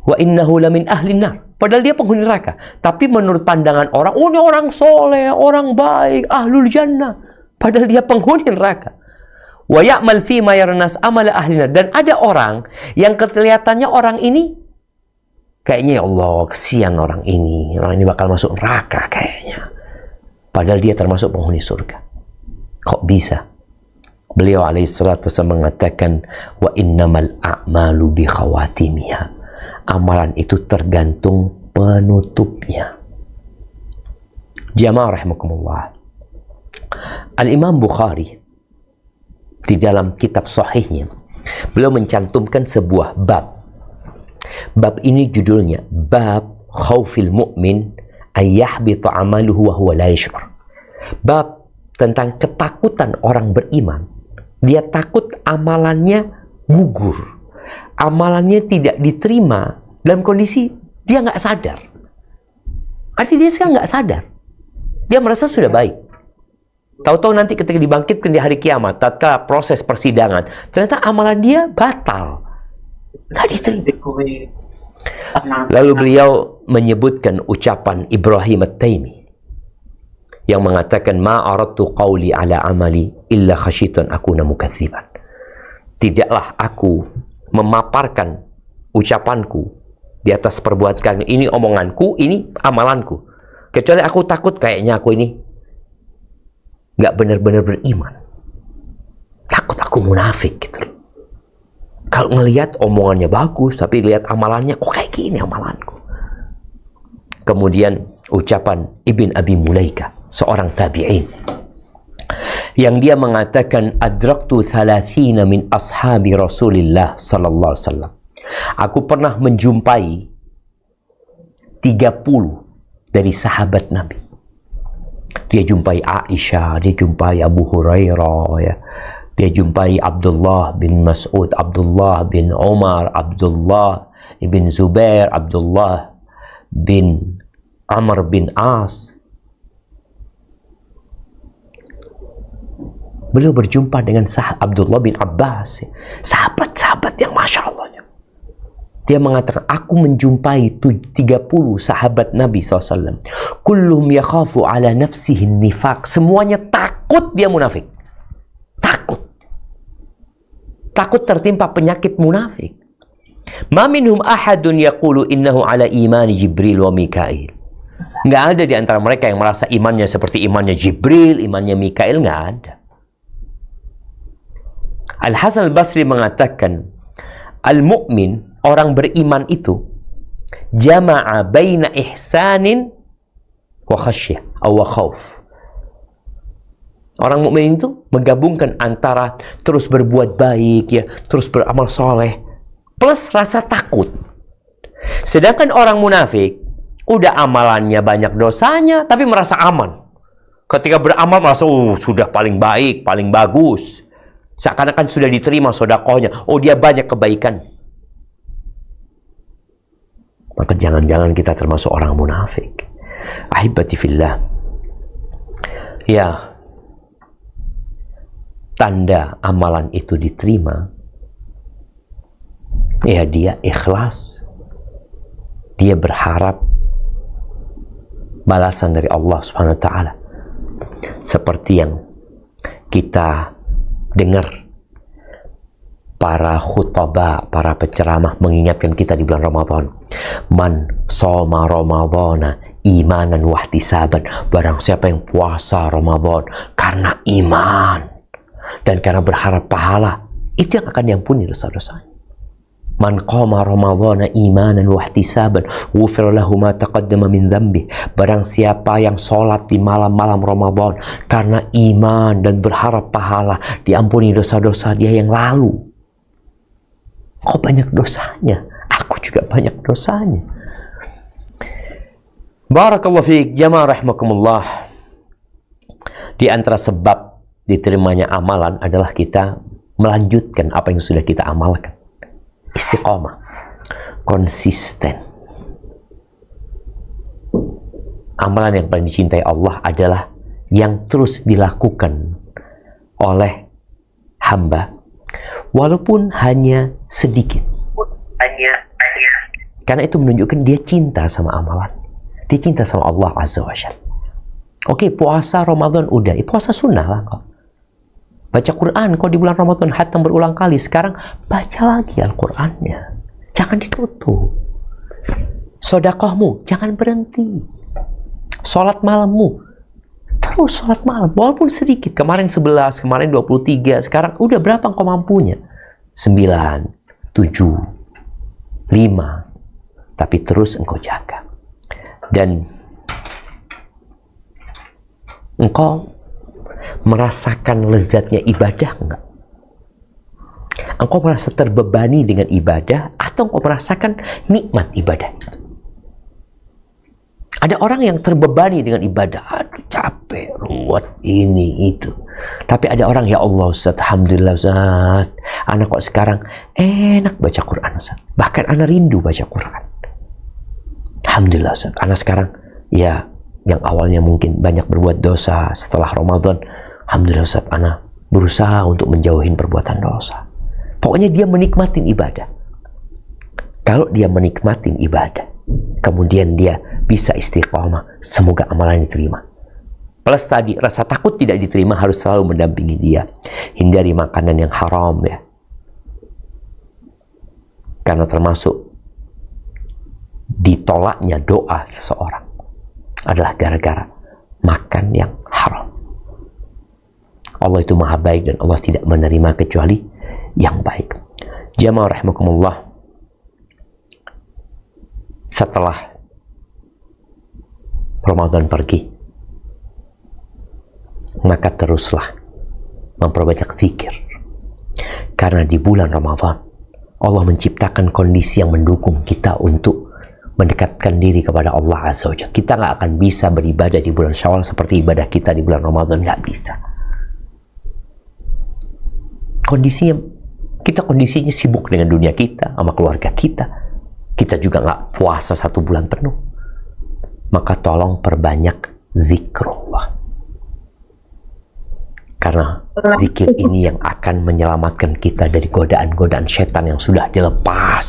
wa innahu lamin ahlin nar. Padahal dia penghuni neraka, tapi menurut pandangan orang, oh ini orang soleh, orang baik, ahlul jannah. Padahal dia penghuni neraka. Wa ya'mal fi ma yarnas amala ahli nar. Dan ada orang yang kelihatannya orang ini kayaknya, ya Allah, kesian orang ini bakal masuk neraka kayaknya. Padahal dia termasuk penghuni surga. Kok bisa? Beliau alaihissalatu wassalam mengatakan, wa innamal a'malu bi khawatimiha. Amalan itu tergantung penutupnya. Jamaah rahimakumullah. Al-Imam Bukhari di dalam kitab sahihnya, beliau mencantumkan sebuah bab. Bab ini judulnya Bab Khaufil Mu'min Ayyahbita amaluhu wa huwa la yash'ur. Bab tentang ketakutan orang beriman. Dia takut amalannya gugur, amalannya tidak diterima dalam kondisi dia nggak sadar. Artinya dia sekarang nggak sadar. Dia merasa sudah baik. Tahu-tahu nanti ketika dibangkitkan di hari kiamat, tatkala proses persidangan, ternyata amalan dia batal. Nggak diterima. Lalu beliau menyebutkan ucapan Ibrahim At-Taimi yang mengatakan, ma aradtu qawli ala amali illa khasyitan akuna mukadziban. Tidaklah aku memaparkan ucapanku di atas perbuatan ini, omonganku, ini amalanku, kecuali aku takut kayaknya aku ini nggak benar-benar beriman. Takut aku munafik gitu loh. Kalau ngelihat omongannya bagus, tapi lihat amalannya, oh kayak gini amalanku. Kemudian ucapan Ibn Abi Mulaika, seorang tabi'in, yang dia mengatakan, adraktu 30 min ashabi Rasulillah sallallahu alaihi wasallam. Aku pernah menjumpai 30 dari sahabat Nabi. Dia jumpai Aisyah, dia jumpai Abu Hurairah, ya. Dia jumpai Abdullah bin Mas'ud, Abdullah bin Umar, Abdullah bin Zubair, Abdullah bin Amr bin As. Beliau berjumpa dengan Abdullah bin Abbas, sahabat-sahabat yang Masya Allah. Dia mengatakan, aku menjumpai 30 sahabat Nabi SAW. Kulluhum yakhafu ala nafsihi nifaq. Semuanya takut dia munafik. Takut tertimpa penyakit munafik. Ma minhum ahadun yaqulu innahu ala imani Jibril wa Mikail. Nggak ada di antara mereka yang merasa imannya seperti imannya Jibril, imannya Mikail, nggak ada. Al-Hasan al-Basri mengatakan, al-mu'min, orang beriman itu, jama'a baina ihsanin wa khasyah wa khauf. Orang mukmin itu menggabungkan antara terus berbuat baik ya, terus beramal soleh plus rasa takut. Sedangkan orang munafik udah amalannya banyak dosanya tapi merasa aman. Ketika beramal merasa sudah paling baik, paling bagus. Seakan-akan sudah diterima sedekahnya. Oh, dia banyak kebaikan. Maka jangan-jangan kita termasuk orang munafik. Ahibati fillah. Ya, tanda amalan itu diterima, ya dia ikhlas. Dia berharap balasan dari Allah Subhanahu wa taala. Seperti yang kita dengar para khutbah, para penceramah mengingatkan kita di bulan Ramadan. Man shoma Ramadhana imanan wa ihtisaban. Barang siapa yang puasa Ramadan karena iman dan karena berharap pahala, itu yang akan diampuni dosa-dosanya. Man qama Ramadhana imanan wa ihtisaban ghufira lahu ma taqaddama min dhanbi. Barang siapa yang sholat di malam-malam Ramadan karena iman dan berharap pahala, diampuni dosa-dosa dia yang lalu. Kok banyak dosanya? Aku juga banyak dosanya. Barakallahu fiik, jamaah rahimakumullah. Di antara sebab diterimanya amalan adalah kita melanjutkan apa yang sudah kita amalkan. Istiqomah, konsisten. Amalan yang paling dicintai Allah adalah yang terus dilakukan oleh hamba walaupun hanya sedikit. Karena itu menunjukkan dia cinta sama amalan. Dia cinta sama Allah Azza wa Jalla. Oke, puasa Ramadan udah, puasa sunnah lah kok. Baca Quran kok di bulan Ramadan hatam berulang kali. Sekarang baca lagi Al-Qurannya. Jangan ditutup. Sedekahmu jangan berhenti. Sholat malammu terus sholat malam. Walaupun sedikit. Kemarin 11, kemarin 23. Sekarang udah berapa engkau mampunya? 9, 7, 5. Tapi terus engkau jaga. Dan engkau merasakan lezatnya ibadah enggak? Engkau merasa terbebani dengan ibadah atau engkau merasakan nikmat ibadah? Ada orang yang terbebani dengan ibadah, aduh capek, ruwet, ini, itu. Tapi ada orang, ya Allah Ustaz, Alhamdulillah Ustaz, anak kok sekarang enak baca Quran Ustaz. Bahkan anak rindu baca Quran. Alhamdulillah Ustaz, anak sekarang ya yang awalnya mungkin banyak berbuat dosa setelah Ramadan, alhamdulillah Ustaz, ana berusaha untuk menjauhin perbuatan dosa. Pokoknya dia menikmatin ibadah. Kalau dia menikmatin ibadah, kemudian dia bisa istiqomah, semoga amalan diterima. Plus tadi, rasa takut tidak diterima harus selalu mendampingi dia. Hindari makanan yang haram ya. Karena termasuk ditolaknya doa seseorang adalah gara-gara makan yang haram. Allah itu maha baik dan Allah tidak menerima kecuali yang baik. Jamaah rahimakumullah, setelah Ramadan pergi, maka teruslah memperbanyak zikir. Karena di bulan Ramadan Allah menciptakan kondisi yang mendukung kita untuk mendekatkan diri kepada Allah Azza wa Jalla. Kita nggak akan bisa beribadah di bulan Syawal seperti ibadah kita di bulan Ramadan, nggak bisa. Kondisinya sibuk dengan dunia kita, sama keluarga kita. Kita juga nggak puasa 1 bulan penuh. Maka tolong perbanyak zikrullah. Karena zikir ini yang akan menyelamatkan kita dari godaan-godaan setan yang sudah dilepas.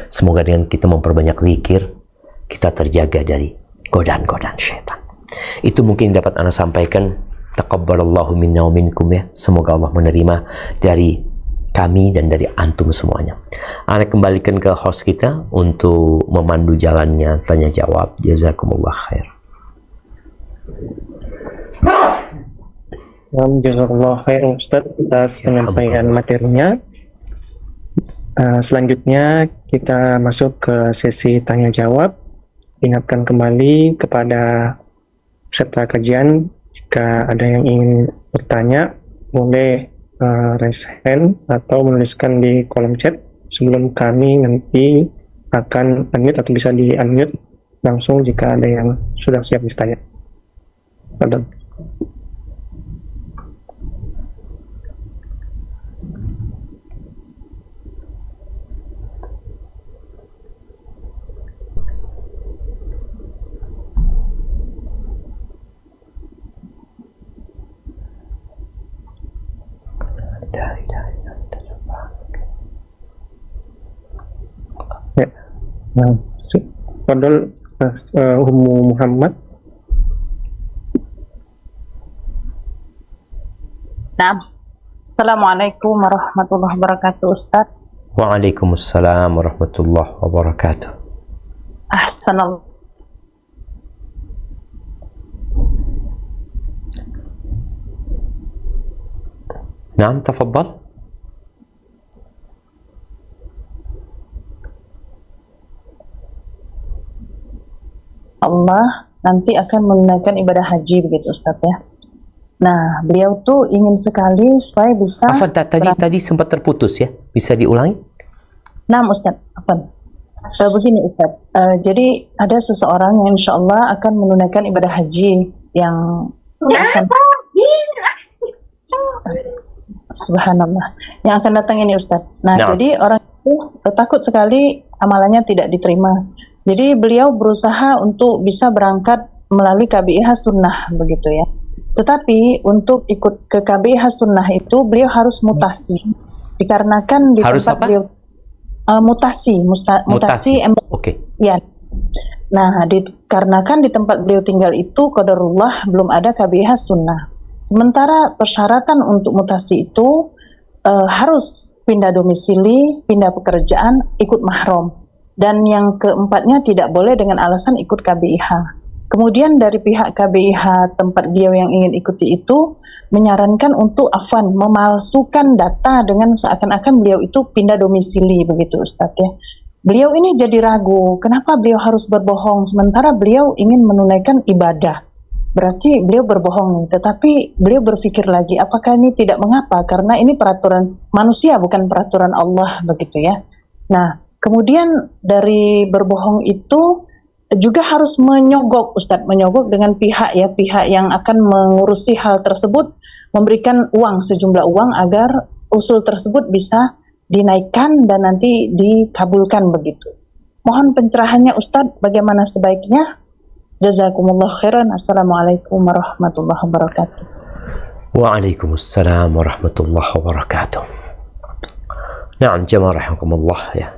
Semoga dengan kita memperbanyak zikir, kita terjaga dari godaan-godaan syaitan. Itu mungkin dapat Ana sampaikan. Taqabbalallahu minna wa minkum ya. Semoga Allah menerima dari kami dan dari antum semuanya. Ana kembalikan ke host kita untuk memandu jalannya tanya jawab. Jazakumullah khair. Jazakallah khair Ustaz atas penyampaian materinya. Selanjutnya kita masuk ke sesi tanya jawab. Ingatkan kembali kepada peserta kajian, jika ada yang ingin bertanya, boleh raise hand atau menuliskan di kolom chat sebelum kami nanti akan unmute atau bisa di unmute langsung jika ada yang sudah siap bertanya. Ada. Ya, nah, Fadol Ummu Muhammad. Nah, Assalamualaikum warahmatullahi wabarakatuh, Ustaz. Waalaikumsalam warahmatullahi wabarakatuh. Ahsanallah. Naam, tafaddal. Allah nanti akan menunaikan ibadah haji begitu, Ustaz ya. Nah, beliau tuh ingin sekali supaya bisa Afan, tadi sempat terputus ya. Bisa diulangi? Nah, Ustaz, apa? Begini Ustaz, jadi ada seseorang yang insya Allah akan menunaikan ibadah haji yang akan Subhanallah, yang akan datang ini Ustaz. Nah, jadi orang itu takut sekali amalannya tidak diterima. Jadi beliau berusaha untuk bisa berangkat melalui KBIH Sunnah begitu ya. Tetapi untuk ikut ke KBIH Sunnah itu beliau harus mutasi. Dikarenakan di harus tempat apa? beliau mutasi. Oke. Ya. Nah, dikarenakan di tempat beliau tinggal itu qadarullah belum ada KBIH Sunnah. Sementara persyaratan untuk mutasi itu harus pindah domisili, pindah pekerjaan, ikut mahram. Dan yang keempatnya tidak boleh dengan alasan ikut KBIH. Kemudian dari pihak KBIH tempat beliau yang ingin ikuti itu menyarankan untuk memalsukan data dengan seakan-akan beliau itu pindah domisili begitu Ustaz ya. Beliau ini jadi ragu, kenapa beliau harus berbohong sementara beliau ingin menunaikan ibadah. Berarti beliau berbohong nih, tetapi beliau berpikir lagi apakah ini tidak mengapa karena ini peraturan manusia bukan peraturan Allah begitu ya. Nah, kemudian dari berbohong itu juga harus menyogok Ustadz, menyogok dengan pihak yang akan mengurusi hal tersebut, memberikan uang sejumlah uang agar usul tersebut bisa dinaikkan dan nanti dikabulkan begitu. Mohon pencerahannya Ustadz, bagaimana sebaiknya? Jazakumullah khairan. Assalamualaikum warahmatullahi wabarakatuh. Waalaikumsalam warahmatullahi wabarakatuh. Naam, jamaah rahimakumullah ya.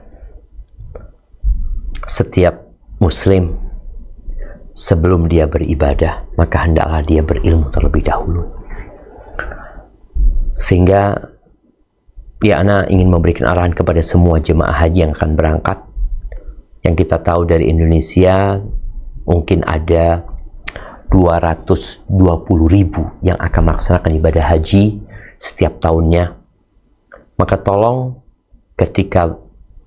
Setiap Muslim sebelum dia beribadah maka hendaklah dia berilmu terlebih dahulu. Sehingga ya, ana ingin memberikan arahan kepada semua jemaah haji yang akan berangkat. Yang kita tahu dari Indonesia mungkin ada 220.000 yang akan melaksanakan ibadah haji setiap tahunnya. Maka tolong ketika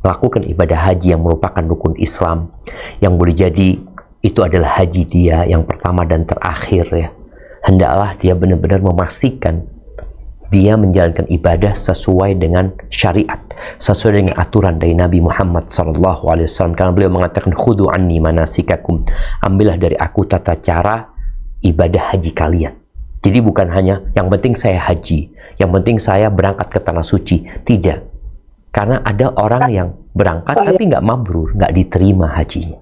melakukan ibadah haji yang merupakan rukun Islam, yang boleh jadi itu adalah haji dia yang pertama dan terakhir ya, hendaklah dia benar-benar memastikan dia menjalankan ibadah sesuai dengan syariat, sesuai dengan aturan dari Nabi Muhammad SAW. Karena beliau mengatakan khudu anni manasikakum, ambillah dari aku tata cara ibadah haji kalian. Jadi bukan hanya yang penting saya haji, yang penting saya berangkat ke tanah suci, tidak. Karena ada orang yang berangkat tapi nggak mabrur, nggak diterima hajinya.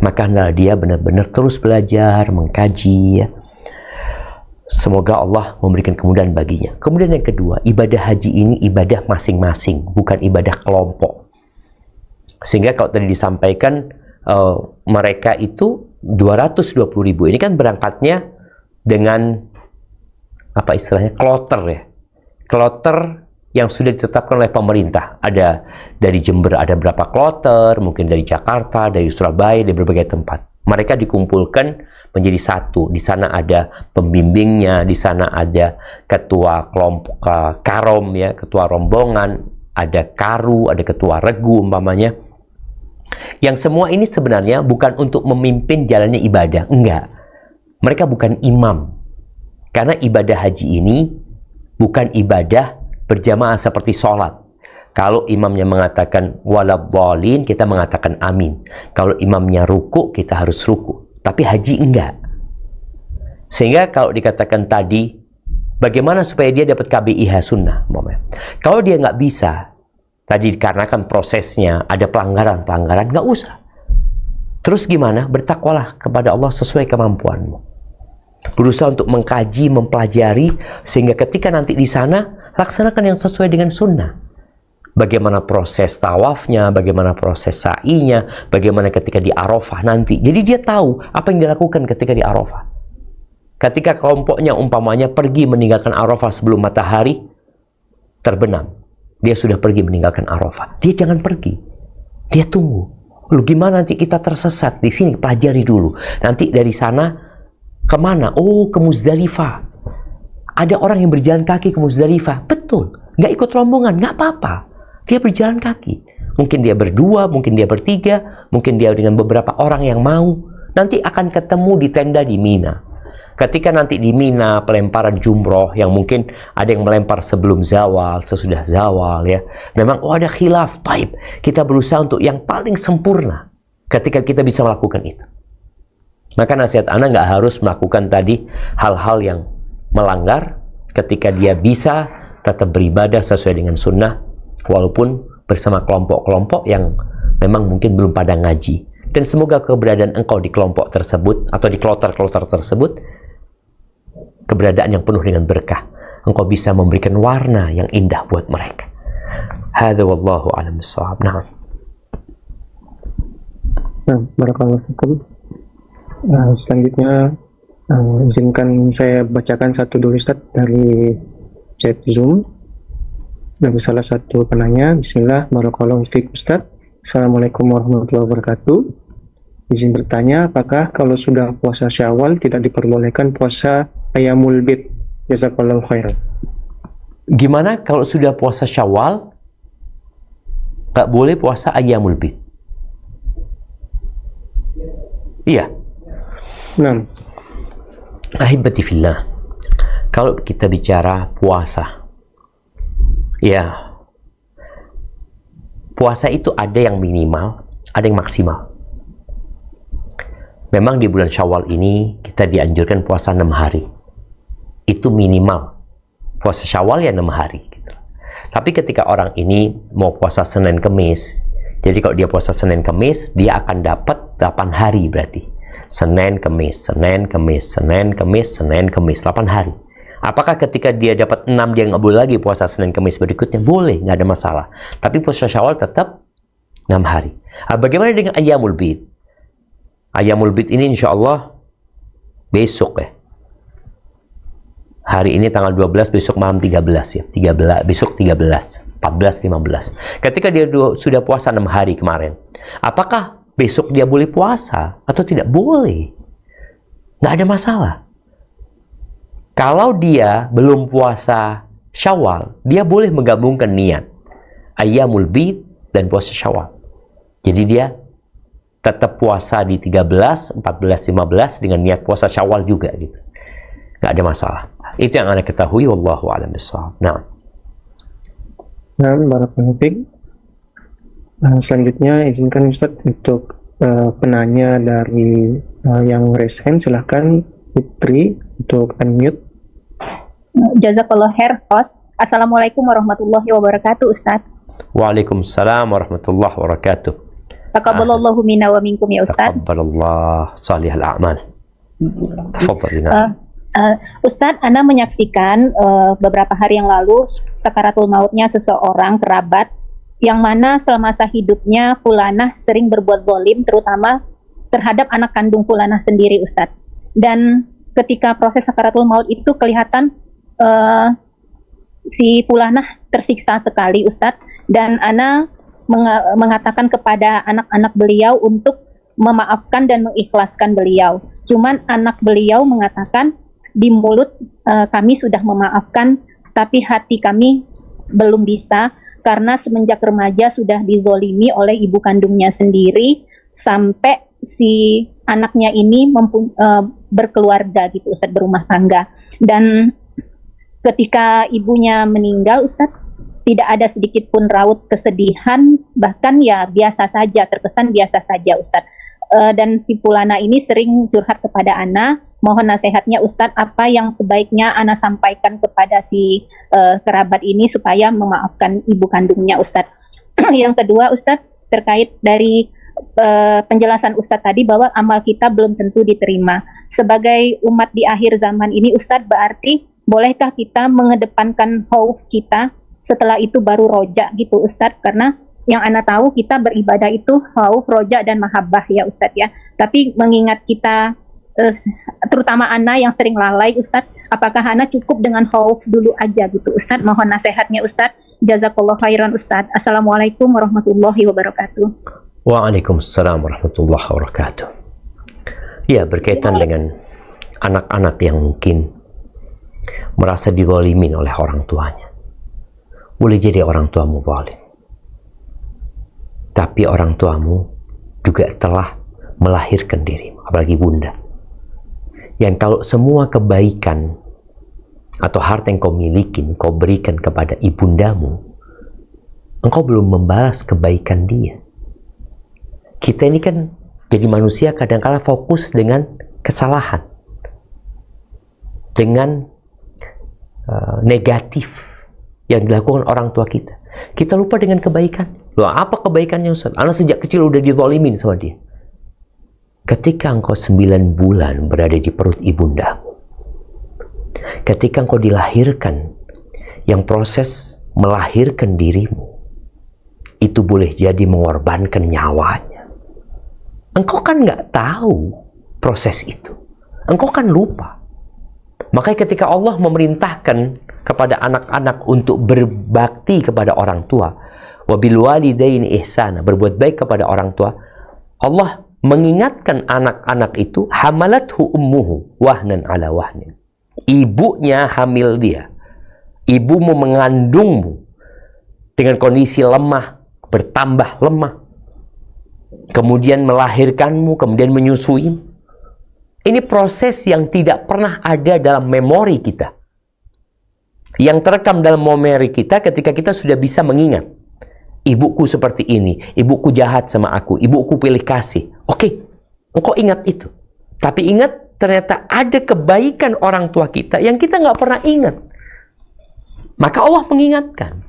Maka hendaklah dia benar-benar terus belajar, mengkaji ya. Semoga Allah memberikan kemudahan baginya. Kemudian yang kedua, ibadah haji ini ibadah masing-masing, bukan ibadah kelompok. Sehingga kalau tadi disampaikan mereka itu 220.000 ini kan berangkatnya dengan apa istilahnya, kloter ya. Kloter yang sudah ditetapkan oleh pemerintah. Ada dari Jember ada berapa kloter, mungkin dari Jakarta, dari Surabaya, dari berbagai tempat. Mereka dikumpulkan menjadi satu. Di sana ada pembimbingnya, di sana ada ketua kelompok karom ya, ketua rombongan, ada karu, ada ketua regu umpamanya. Yang semua ini sebenarnya bukan untuk memimpin jalannya ibadah, enggak. Mereka bukan imam. Karena ibadah haji ini bukan ibadah berjamaah seperti sholat. Kalau imamnya mengatakan waladhdallin, kita mengatakan amin. Kalau imamnya ruku, kita harus ruku. Tapi haji enggak. Sehingga kalau dikatakan tadi, bagaimana supaya dia dapat KBIH sunnah? Kalau dia nggak bisa, tadi dikarenakan prosesnya ada pelanggaran-pelanggaran, nggak usah. Terus gimana? Bertakwalah kepada Allah sesuai kemampuanmu. Berusaha untuk mengkaji, mempelajari, sehingga ketika nanti di sana, laksanakan yang sesuai dengan sunnah. Bagaimana proses tawafnya, bagaimana proses sa'inya, bagaimana ketika di Arafah nanti. Jadi dia tahu apa yang dilakukan ketika di Arafah. Ketika kelompoknya umpamanya pergi meninggalkan Arafah sebelum matahari terbenam, dia sudah pergi meninggalkan Arafah. Dia jangan pergi. Dia tunggu. Lu gimana nanti kita tersesat? Di sini pelajari dulu. Nanti dari sana kemana? Oh, ke Muzdalifah. Ada orang yang berjalan kaki ke Muzdalifah. Betul. Nggak ikut rombongan. Nggak apa-apa. Dia berjalan kaki. Mungkin dia berdua, mungkin dia bertiga, mungkin dia dengan beberapa orang yang mau. Nanti akan ketemu di tenda di Mina. Ketika nanti di Mina pelemparan jumroh, yang mungkin ada yang melempar sebelum zawal, sesudah zawal ya. Memang ada khilaf. Taib. Kita berusaha untuk yang paling sempurna ketika kita bisa melakukan itu. Maka nasihat Anda nggak harus melakukan tadi hal-hal yang melanggar ketika dia bisa tetap beribadah sesuai dengan sunnah, walaupun bersama kelompok-kelompok yang memang mungkin belum pada ngaji. Dan semoga keberadaan engkau di kelompok tersebut atau di kloter-kloter tersebut, keberadaan yang penuh dengan berkah. Engkau bisa memberikan warna yang indah buat mereka. Hadza wallahu a'lam bissawab. Nah, barakallahu fikum. Selanjutnya izinkan saya bacakan satu dulu Ustaz dari chat Zoom dari salah satu penanya. Bismillah, barakallahu fikum Ustaz. Assalamualaikum warahmatullahi wabarakatuh. Izin bertanya, apakah kalau sudah puasa Syawal tidak diperbolehkan puasa Ayyamul Bid? Jazakallahu khairan. gimana kalau sudah puasa Syawal nggak boleh puasa Ayyamul Bid? Iya. Nah, Ahibati fillah, kalau kita bicara puasa, ya, puasa itu ada yang minimal, ada yang maksimal. Memang di bulan Syawal ini kita dianjurkan puasa 6 hari. Itu minimal. Puasa Syawal ya 6 hari. Gitu. Tapi ketika orang ini mau puasa Senin Kemis, jadi kalau dia puasa Senin Kemis, dia akan dapat 8 hari berarti. Senin Kemis, Senin Kemis, Senin Kemis, Senin Kemis, 8 hari. Apakah ketika dia dapat 6 dia nggak boleh lagi puasa Senin Kemis berikutnya? Boleh, nggak ada masalah. Tapi puasa Syawal tetap 6 hari. Bagaimana dengan Ayyamul Bid? Ayyamul Bid ini insya Allah besok ya. Hari ini tanggal 12, besok malam 13 ya. 13, besok 13, 14, 15. Ketika dia sudah puasa 6 hari kemarin, apakah besok dia boleh puasa atau tidak? Boleh. Nggak ada masalah. Kalau dia belum puasa Syawal, dia boleh menggabungkan niat Ayyamul Bid dan puasa Syawal. Jadi dia tetap puasa di 13, 14, 15 dengan niat puasa Syawal juga gitu. Nggak ada masalah. Itu yang Anda ketahui, wallahu a'lam bishawab. Nah, barakallahu fiik. Selanjutnya izinkan Ustaz untuk penanya dari yang resen, silahkan Putri untuk unmute. Jazakallah khair, host. Assalamualaikum warahmatullahi wabarakatuh, Ustaz. Waalaikumsalam warahmatullahi wabarakatuh. Taqabbalallahu minna wa minkum ya Ustaz. Taqabbalallah salihal a'mal. Tafadhal. Ustaz, Ana menyaksikan beberapa hari yang lalu sakaratul mautnya seseorang kerabat yang mana semasa hidupnya fulanah sering berbuat zalim, terutama terhadap anak kandung fulanah sendiri, Ustaz. Dan ketika proses sakaratul maut itu kelihatan si fulanah tersiksa sekali, Ustaz. Dan Ana mengatakan kepada anak-anak beliau untuk memaafkan dan mengikhlaskan beliau. Cuman anak beliau mengatakan di mulut kami sudah memaafkan, tapi hati kami belum bisa. karena semenjak remaja sudah dizolimi oleh ibu kandungnya sendiri sampai si anaknya ini berkeluarga gitu Ustadz, berumah tangga. Dan ketika ibunya meninggal Ustadz, tidak ada sedikit pun raut kesedihan, bahkan ya biasa saja, terkesan biasa saja Ustadz. Dan si Pulana ini sering curhat kepada Ana, mohon nasihatnya Ustadz, apa yang sebaiknya Ana sampaikan kepada si kerabat ini supaya memaafkan ibu kandungnya Ustadz. Yang kedua Ustadz, terkait dari penjelasan Ustadz tadi bahwa amal kita belum tentu diterima. Sebagai umat di akhir zaman ini Ustadz, berarti bolehkah kita mengedepankan khauf kita, setelah itu baru roja gitu Ustadz? Karena yang Ana tahu kita beribadah itu khauf, roja, dan mahabbah ya Ustadz ya. Tapi mengingat kita terutama Ana yang sering lalai Ustadz, apakah Ana cukup dengan khauf dulu aja gitu Ustadz? Mohon nasihatnya Ustadz. Jazakallah khairan Ustadz. Assalamualaikum warahmatullahi wabarakatuh. Waalaikumsalam warahmatullahi wabarakatuh. Ya, berkaitan dengan anak-anak yang mungkin merasa dizalimin oleh orang tuanya. Boleh jadi orang tuamu zalim, tapi orang tuamu juga telah melahirkan dirimu, apalagi bunda, yang kalau semua kebaikan atau harta yang kau miliki kau berikan kepada ibundamu, engkau belum membalas kebaikan dia. Kita ini kan jadi manusia kadang-kala fokus dengan kesalahan, dengan negatif yang dilakukan orang tua kita. Kita lupa dengan kebaikan. Loh, apa kebaikannya Ustaz? Anak sejak kecil udah dizalimin sama dia. Ketika engkau 9 bulan berada di perut ibundamu, ketika engkau dilahirkan, yang proses melahirkan dirimu itu boleh jadi mengorbankan nyawanya. Engkau kan nggak tahu proses itu. Engkau kan lupa. Makanya ketika Allah memerintahkan kepada anak-anak untuk berbakti kepada orang tua, wabil walidaini ihsana, berbuat baik kepada orang tua, Allah mengingatkan anak-anak itu, hamalathu ummuhu wahnan ala wahnin. Ibunya hamil dia. Ibumu mengandungmu dengan kondisi lemah, bertambah lemah. Kemudian melahirkanmu, kemudian menyusuimu. Ini proses yang tidak pernah ada dalam memori kita. Yang terekam dalam memori kita ketika kita sudah bisa mengingat. Ibuku seperti ini, ibuku jahat sama aku, ibuku pilih kasih. Oke, engkau ingat itu. Tapi ingat, ternyata ada kebaikan orang tua kita yang kita nggak pernah ingat. Maka Allah mengingatkan.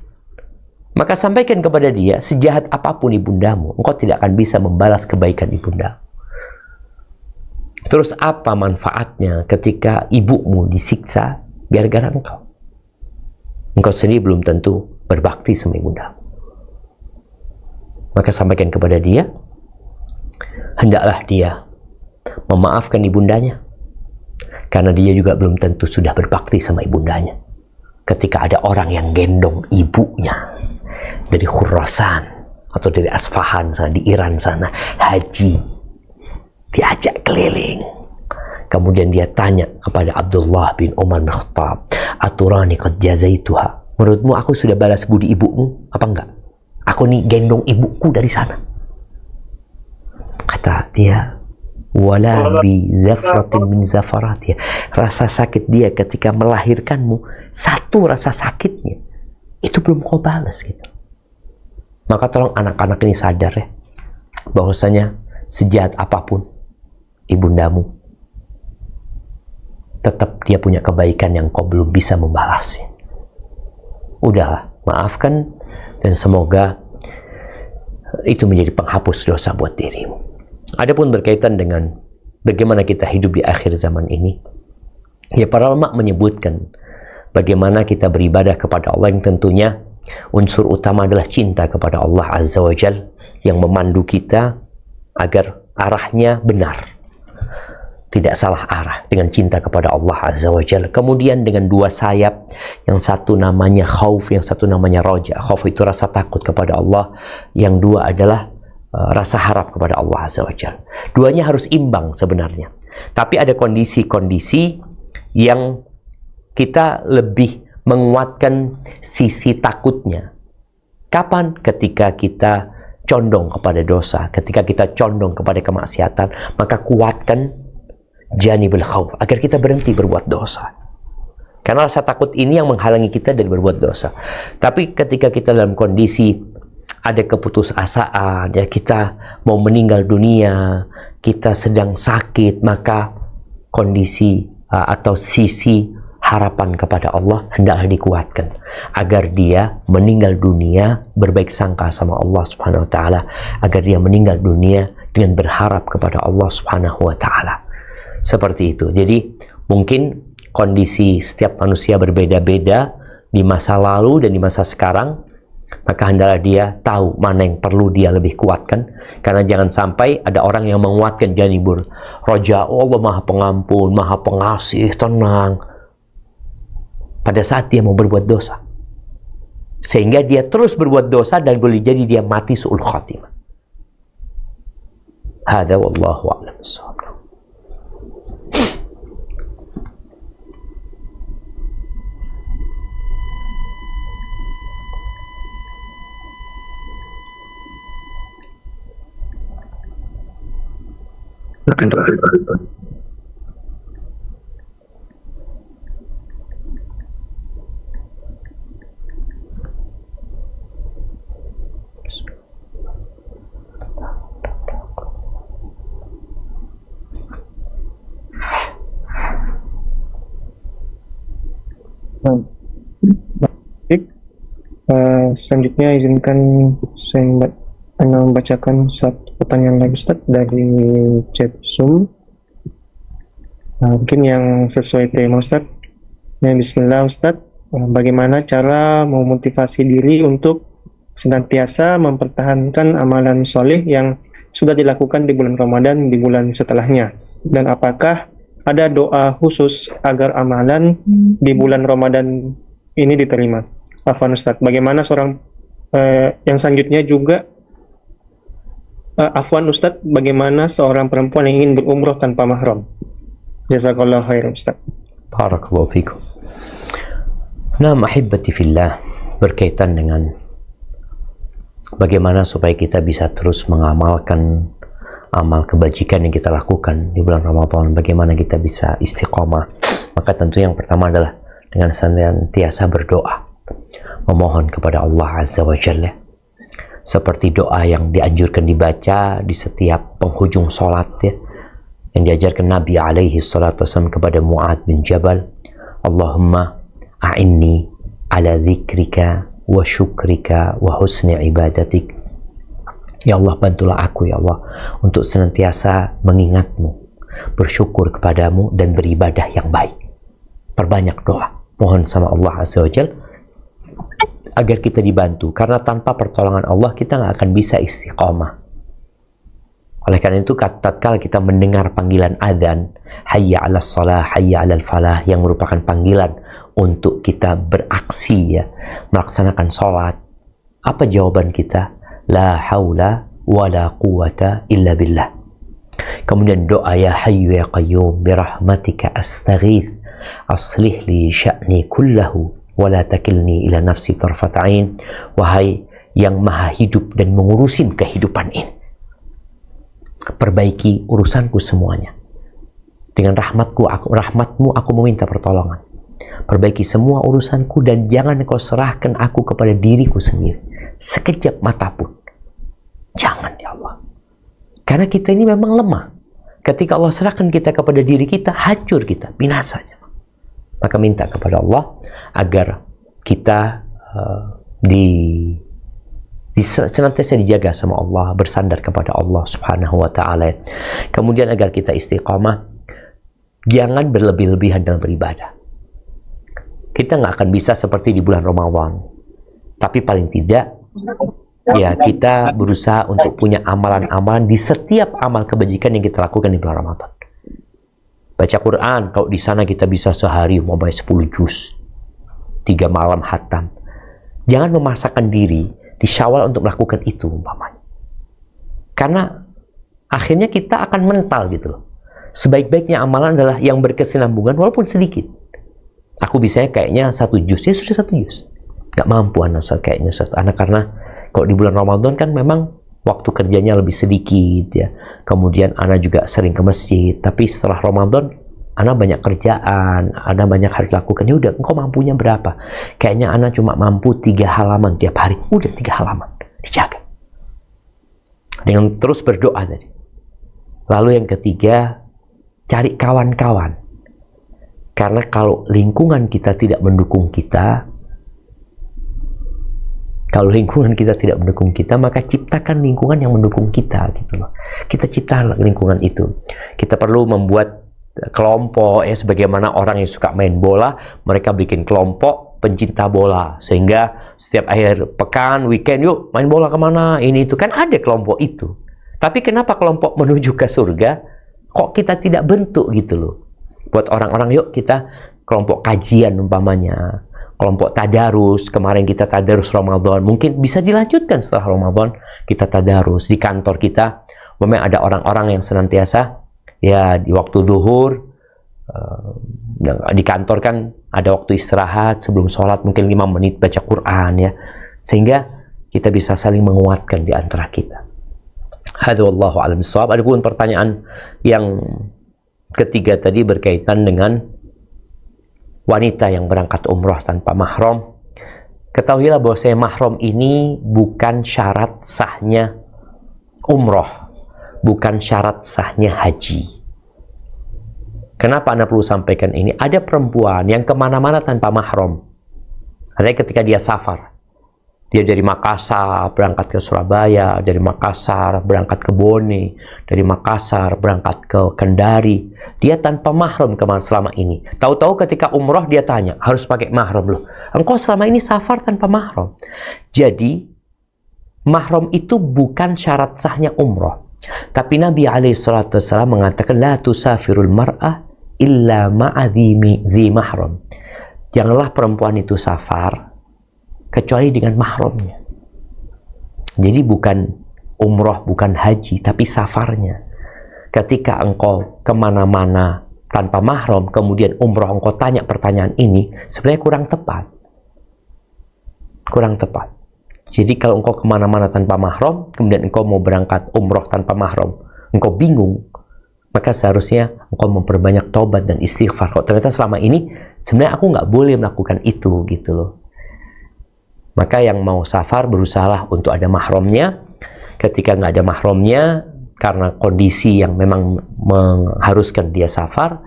Maka sampaikan kepada dia, sejahat apapun ibundamu, engkau tidak akan bisa membalas kebaikan ibundamu. Terus apa manfaatnya ketika ibumu disiksa gara-gara engkau? Engkau sendiri belum tentu berbakti sama ibundamu. Maka sampaikan kepada dia, hendaklah dia memaafkan ibundanya, karena dia juga belum tentu sudah berbakti sama ibundanya. Ketika ada orang yang gendong ibunya dari Khurasan atau dari Asfahan sana, di Iran sana, haji, diajak keliling, kemudian dia tanya kepada Abdullah bin Umar bin Khattab, aturani qad jazaituha, menurutmu aku sudah balas budi ibumu apa enggak? Aku nih gendong ibuku dari sana. Kata dia, wala bi zafratin min zafaratiha, rasa sakit dia ketika melahirkanmu, satu rasa sakitnya itu belum kau balas gitu. Maka tolong anak-anak ini sadar ya, bahwasanya sejahat apapun ibundamu, tetap dia punya kebaikan yang kau belum bisa membalasnya. Udahlah, maafkan, dan semoga itu menjadi penghapus dosa buat dirimu. Adapun berkaitan dengan bagaimana kita hidup di akhir zaman ini, ya para ulama menyebutkan bagaimana kita beribadah kepada Allah, yang tentunya unsur utama adalah cinta kepada Allah Azza wa Jal, yang memandu kita agar arahnya benar, tidak salah arah, dengan cinta kepada Allah Azza wa Jal. Kemudian dengan dua sayap, yang satu namanya khauf, yang satu namanya roja. Khauf itu rasa takut kepada Allah, yang dua adalah rasa harap kepada Allah Azza wa Jal. Duanya harus imbang sebenarnya, tapi ada kondisi-kondisi yang kita lebih menguatkan sisi takutnya Kapan? Ketika kita condong kepada dosa, ketika kita condong kepada kemaksiatan, maka kuatkan janibul khauf agar kita berhenti berbuat dosa. Karena rasa takut ini yang menghalangi kita dari berbuat dosa. Tapi ketika kita dalam kondisi ada keputusasaan, ya kita mau meninggal dunia, kita sedang sakit, maka kondisi atau sisi harapan kepada Allah hendaklah dikuatkan agar dia meninggal dunia berbaik sangka sama Allah Subhanahu wa taala, agar dia meninggal dunia dengan berharap kepada Allah Subhanahu wa taala. Seperti itu. Jadi mungkin kondisi setiap manusia berbeda-beda di masa lalu dan di masa sekarang, maka hendaklah dia tahu mana yang perlu dia lebih kuatkan. Karena jangan sampai ada orang yang menguatkan janibur roja, Allah maha pengampun, maha pengasih, tenang, pada saat dia mau berbuat dosa, sehingga dia terus berbuat dosa dan boleh jadi dia mati su'ul khatimah. Hadza wallahu a'lam bissawab. Akan terakhir. Baik, selanjutnya izinkan saya membacakan satu pertanyaan lagi Ustaz dari chat Zoom. Mungkin yang sesuai tema Ustaz. Bismillah Ustaz, bagaimana cara memotivasi diri untuk senantiasa mempertahankan amalan soleh yang sudah dilakukan di bulan Ramadan di bulan setelahnya? Dan apakah ada doa khusus agar amalan di bulan Ramadan ini diterima? Afwan Ustaz, bagaimana seorang yang selanjutnya juga Afwan Ustaz, bagaimana seorang perempuan yang ingin berumrah tanpa mahram? Jazakallahu khairan Ustaz. Barakallahu fikum. Nah, ahibati fillah, berkaitan dengan bagaimana supaya kita bisa terus mengamalkan amal kebajikan yang kita lakukan di bulan Ramadan, bagaimana kita bisa istiqomah. Maka tentu yang pertama adalah dengan senantiasa berdoa, memohon kepada Allah Azza wa Jalla, seperti doa yang dianjurkan dibaca di setiap penghujung sholat, ya, yang diajarkan Nabi alaihi salatu wasallam kepada Mu'ad bin Jabal. Allahumma a'inni ala dzikrika wa syukrika wa husni ibadatik. Ya Allah, bantulah aku ya Allah untuk senantiasa mengingatmu, bersyukur kepadamu dan beribadah yang baik. Perbanyak doa, mohon sama Allah Azza wa Jalla agar kita dibantu, karena tanpa pertolongan Allah kita nggak akan bisa istiqomah. Oleh karena itu, tatkala kita mendengar panggilan adzan, hayya 'alas shalah, hayya 'alal falah, yang merupakan panggilan untuk kita beraksi, ya, melaksanakan sholat, apa jawaban kita? La haula wa la quwata illa billah. Kemudian doa, ya hayyu ya qayyum birahmatika astaghith aslih li sya'ni kullahu wa la takilni ila nafsi tarfat ain. Wahai yang maha hidup dan mengurusin kehidupan ini, perbaiki urusanku semuanya. Dengan rahmatmu aku meminta pertolongan. Perbaiki semua urusanku dan jangan kau serahkan aku kepada diriku sendiri sekejap mata pun. Jangan ya Allah. Karena kita ini memang lemah. Ketika Allah serahkan kita kepada diri kita, hancur kita, binasa saja. Maka minta kepada Allah agar kita senantiasa dijaga sama Allah, bersandar kepada Allah Subhanahu wa ta'ala. Kemudian agar kita istiqamah, jangan berlebih-lebihan dalam beribadah. Kita nggak akan bisa seperti di bulan Ramadan, tapi paling tidak ya kita berusaha untuk punya amalan-amalan di setiap amal kebajikan yang kita lakukan di bulan Ramadan. Baca Quran, kalau di sana kita bisa sehari mau baca 10 juz, 3 malam khatam. Jangan memaksakan diri di Syawal untuk melakukan itu umpamanya. Karena akhirnya kita akan mental gitu loh. Sebaik-baiknya amalan adalah yang berkesinambungan walaupun sedikit. Aku bisanya kayaknya 1 juz, ya sudah 1 juz. Nggak mampu anak Ustaz kayaknya Ustaz. Anak karena kalau di bulan Ramadan kan memang waktu kerjanya lebih sedikit ya. Kemudian anak juga sering ke masjid. Tapi setelah Ramadan anak banyak kerjaan, anak banyak harus lakukan. Ya udah, engkau mampunya berapa? Kayaknya anak cuma mampu 3 halaman tiap hari. Udah 3 halaman. Dijaga. Dengan terus berdoa tadi. Lalu yang ketiga, cari kawan-kawan. Karena kalau lingkungan kita tidak mendukung kita, maka ciptakan lingkungan yang mendukung kita gitu loh. Kita ciptakan lingkungan itu. Kita perlu membuat kelompok ya, sebagaimana orang yang suka main bola, mereka bikin kelompok pencinta bola, sehingga setiap akhir pekan, weekend, yuk main bola kemana, ini itu kan ada kelompok itu. Tapi kenapa kelompok menuju ke surga kok kita tidak bentuk gitu loh? Buat orang-orang, yuk kita kelompok kajian umpamanya, kelompok tadarus. Kemarin kita tadarus Ramadan, mungkin bisa dilanjutkan setelah Ramadan kita tadarus. Di kantor kita memang ada orang-orang yang senantiasa ya di waktu zuhur, di kantor kan ada waktu istirahat sebelum sholat mungkin 5 menit baca Quran ya, sehingga kita bisa saling menguatkan di antara kita. Hadza wallahu a'lam bishawab. Adapun pertanyaan yang ketiga tadi berkaitan dengan wanita yang berangkat umrah tanpa mahram. Ketahuilah bahwa mahram ini bukan syarat sahnya umrah, bukan syarat sahnya haji. Kenapa Anda perlu sampaikan ini? Ada perempuan yang kemana-mana tanpa mahram. Artinya ketika dia safar, dia dari Makassar berangkat ke Surabaya, dari Makassar berangkat ke Bone, dari Makassar berangkat ke Kendari. Dia tanpa mahram kemana selama ini. Tahu-tahu ketika umroh dia tanya, harus pakai mahram loh. Engkau selama ini safar tanpa mahram. Jadi, mahram itu bukan syarat sahnya umroh. Tapi Nabi SAW mengatakan, la tusafirul mar'ah illa ma'adhi mahram. Janganlah perempuan itu safar kecuali dengan mahramnya. Jadi bukan umroh, bukan haji, tapi safarnya. Ketika engkau kemana-mana tanpa mahram, kemudian umroh engkau tanya pertanyaan ini, sebenarnya kurang tepat. Kurang tepat. Jadi kalau engkau kemana-mana tanpa mahram, kemudian engkau mau berangkat umroh tanpa mahram, engkau bingung, maka seharusnya engkau memperbanyak taubat dan istighfar. Kok ternyata selama ini sebenarnya aku nggak boleh melakukan itu gitu loh. Maka yang mau safar berusahalah untuk ada mahramnya. Ketika nggak ada mahramnya, karena kondisi yang memang mengharuskan dia safar,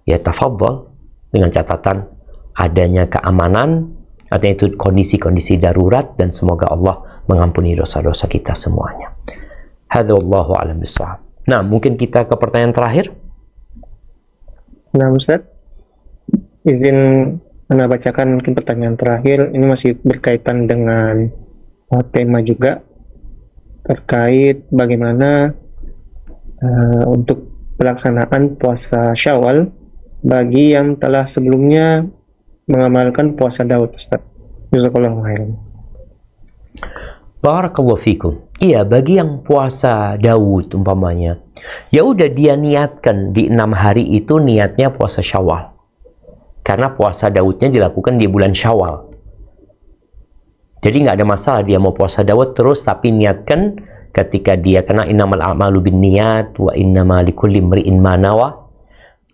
ya tafadhol, dengan catatan adanya keamanan, artinya itu kondisi-kondisi darurat, dan semoga Allah mengampuni dosa-dosa kita semuanya. Hadza wallahu a'lam bishawab. Nah, mungkin kita ke pertanyaan terakhir. Nah, Ustaz, izin Anda bacakan mungkin pertanyaan terakhir. Ini masih berkaitan dengan tema juga terkait bagaimana untuk pelaksanaan puasa Syawal bagi yang telah sebelumnya mengamalkan puasa Daud, Ustaz. Jazakallahu khairan. Barakallahu fikum. Iya, bagi yang puasa Daud umpamanya, ya udah dia niatkan di 6 hari itu niatnya puasa Syawal. Karena puasa Daudnya dilakukan di bulan Syawal. Jadi nggak ada masalah dia mau puasa Daud terus, tapi niatkan ketika dia, karena innamal a'malu binniyat wa innama likulli imri'in ma nawa.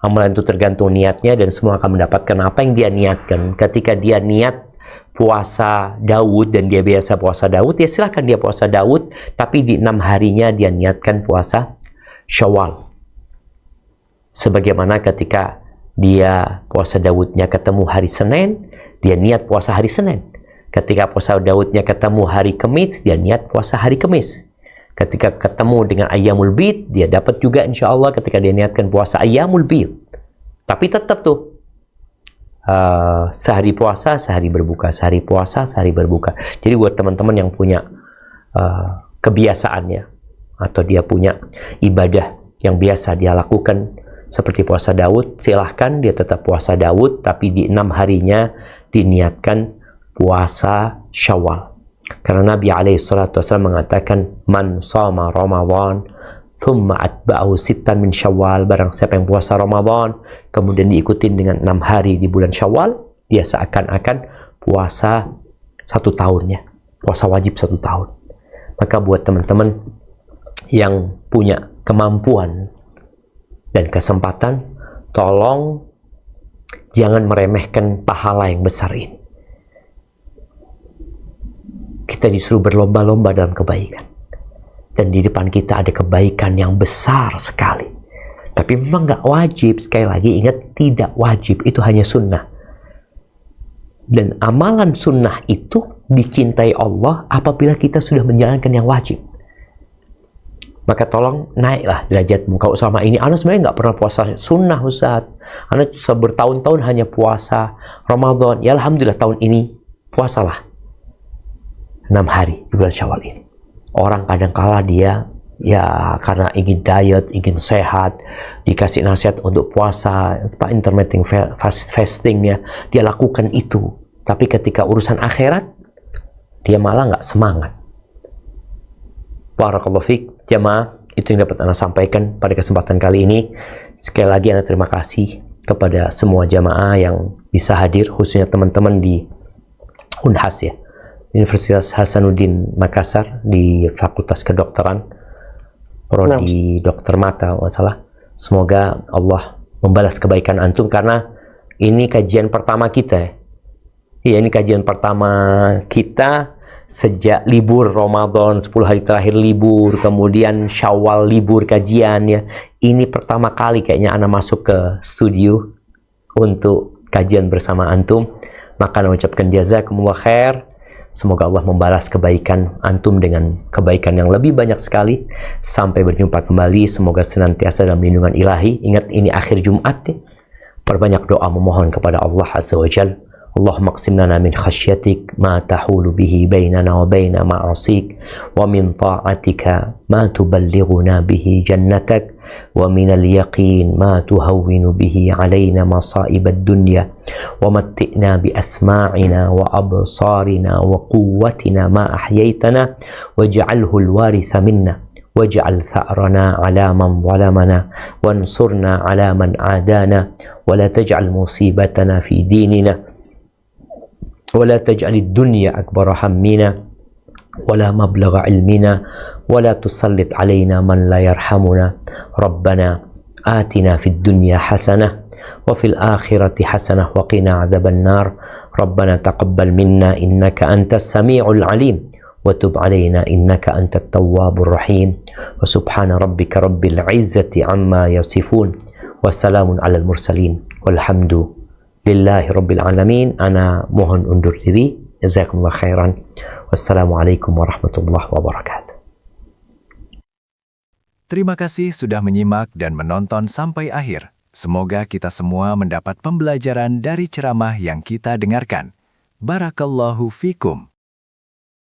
Amalan itu tergantung niatnya dan semua akan mendapatkan apa yang dia niatkan. Ketika dia niat puasa Daud dan dia biasa puasa Daud, ya silahkan dia puasa Daud, tapi di 6 harinya dia niatkan puasa Syawal. Sebagaimana ketika dia puasa Daudnya ketemu hari Senin, dia niat puasa hari Senin. Ketika puasa Daudnya ketemu hari Kamis, dia niat puasa hari Kamis. Ketika ketemu dengan Ayyamul Bid, dia dapat juga insya Allah ketika dia niatkan puasa Ayyamul Bid. Tapi tetap tuh, sehari puasa, sehari berbuka, sehari puasa, sehari berbuka. Jadi buat teman-teman yang punya kebiasaannya, atau dia punya ibadah yang biasa dia lakukan, seperti puasa Daud, silahkan dia tetap puasa Daud, tapi di 6 harinya diniatkan puasa Syawal. Karena Nabi SAW mengatakan, man shoma Ramadan thumma atba'ahu sittan min Syawal, barang siapa yang puasa Ramadan kemudian diikutin dengan 6 hari di bulan Syawal, dia seakan-akan puasa 1 tahun ya. Puasa wajib 1 tahun. Maka buat teman-teman yang punya kemampuan dan kesempatan, tolong jangan meremehkan pahala yang besar ini. Kita disuruh berlomba-lomba dalam kebaikan. Dan di depan kita ada kebaikan yang besar sekali. Tapi memang nggak wajib. Sekali lagi ingat, tidak wajib. Itu hanya sunnah. Dan amalan sunnah itu dicintai Allah apabila kita sudah menjalankan yang wajib. Maka tolong naiklah derajatmu. Kalau selama ini Anda sebenarnya nggak pernah puasa sunnah, Ustaz. Anda bertahun-tahun hanya puasa Ramadan. Ya Alhamdulillah tahun ini puasalah 6 hari di bulan Syawal ini. Orang kadang-kala dia ya karena ingin diet, ingin sehat, dikasih nasihat untuk puasa, intermittent fasting ya, dia lakukan itu. Tapi ketika urusan akhirat, dia malah nggak semangat. Barakallahu fiik, jamaah, itu yang dapat Anda sampaikan pada kesempatan kali ini. Sekali lagi Anda terima kasih kepada semua jamaah yang bisa hadir, khususnya teman-teman di Unhas ya, Universitas Hasanuddin Makassar di Fakultas Kedokteran, prodi dokter mata masalah. Semoga Allah membalas kebaikan antum karena ini kajian pertama kita ya. Iya, ini kajian pertama kita sejak libur Ramadan, 10 hari terakhir libur, kemudian Syawal libur kajian ya. Ini pertama kali kayaknya Ana masuk ke studio untuk kajian bersama antum. Maka Ana ucapkan jazakumullah khair. Semoga Allah membalas kebaikan antum dengan kebaikan yang lebih banyak sekali. Sampai berjumpa kembali. Semoga senantiasa dalam lindungan ilahi. Ingat, ini akhir Jumat ya. Perbanyak doa memohon kepada Allah Azza wa Jalla. Allahumma qsim lana min khasyatik ma tahulu bihi bainana wa baina ma'asik, wa min ta'atika ma tuballighuna bihi jannatak, wa min al-yaqin ma tuhawwinu bihi alayna masa'ib ad-dunya, wa matti'na bi asma'ina wa absarina wa quwwatina ma ahyaytana waj'alhu al-waritha minna waj'al tha'rana 'ala man zalamana wansurna 'ala man 'adana wa la taj'al musibatana fi dinina ولا تجعل الدنيا أكبر همنا ولا مبلغ علمنا ولا تسلط علينا من لا يرحمنا ربنا آتنا في الدنيا حسنة وفي الآخرة حسنة وقنا عذاب النار ربنا تقبل منا إنك أنت السميع العليم وتب علينا إنك أنت التواب الرحيم وسبحان ربك رب العزة عما يصفون والسلام على المرسلين والحمد Lillahi Rabbil Alamin. Ana mohon undur diri. Jazakumullah khairan. Wassalamualaikum warahmatullahi wabarakatuh. Terima kasih sudah menyimak dan menonton sampai akhir. Semoga kita semua mendapat pembelajaran dari ceramah yang kita dengarkan. Barakallahu fikum.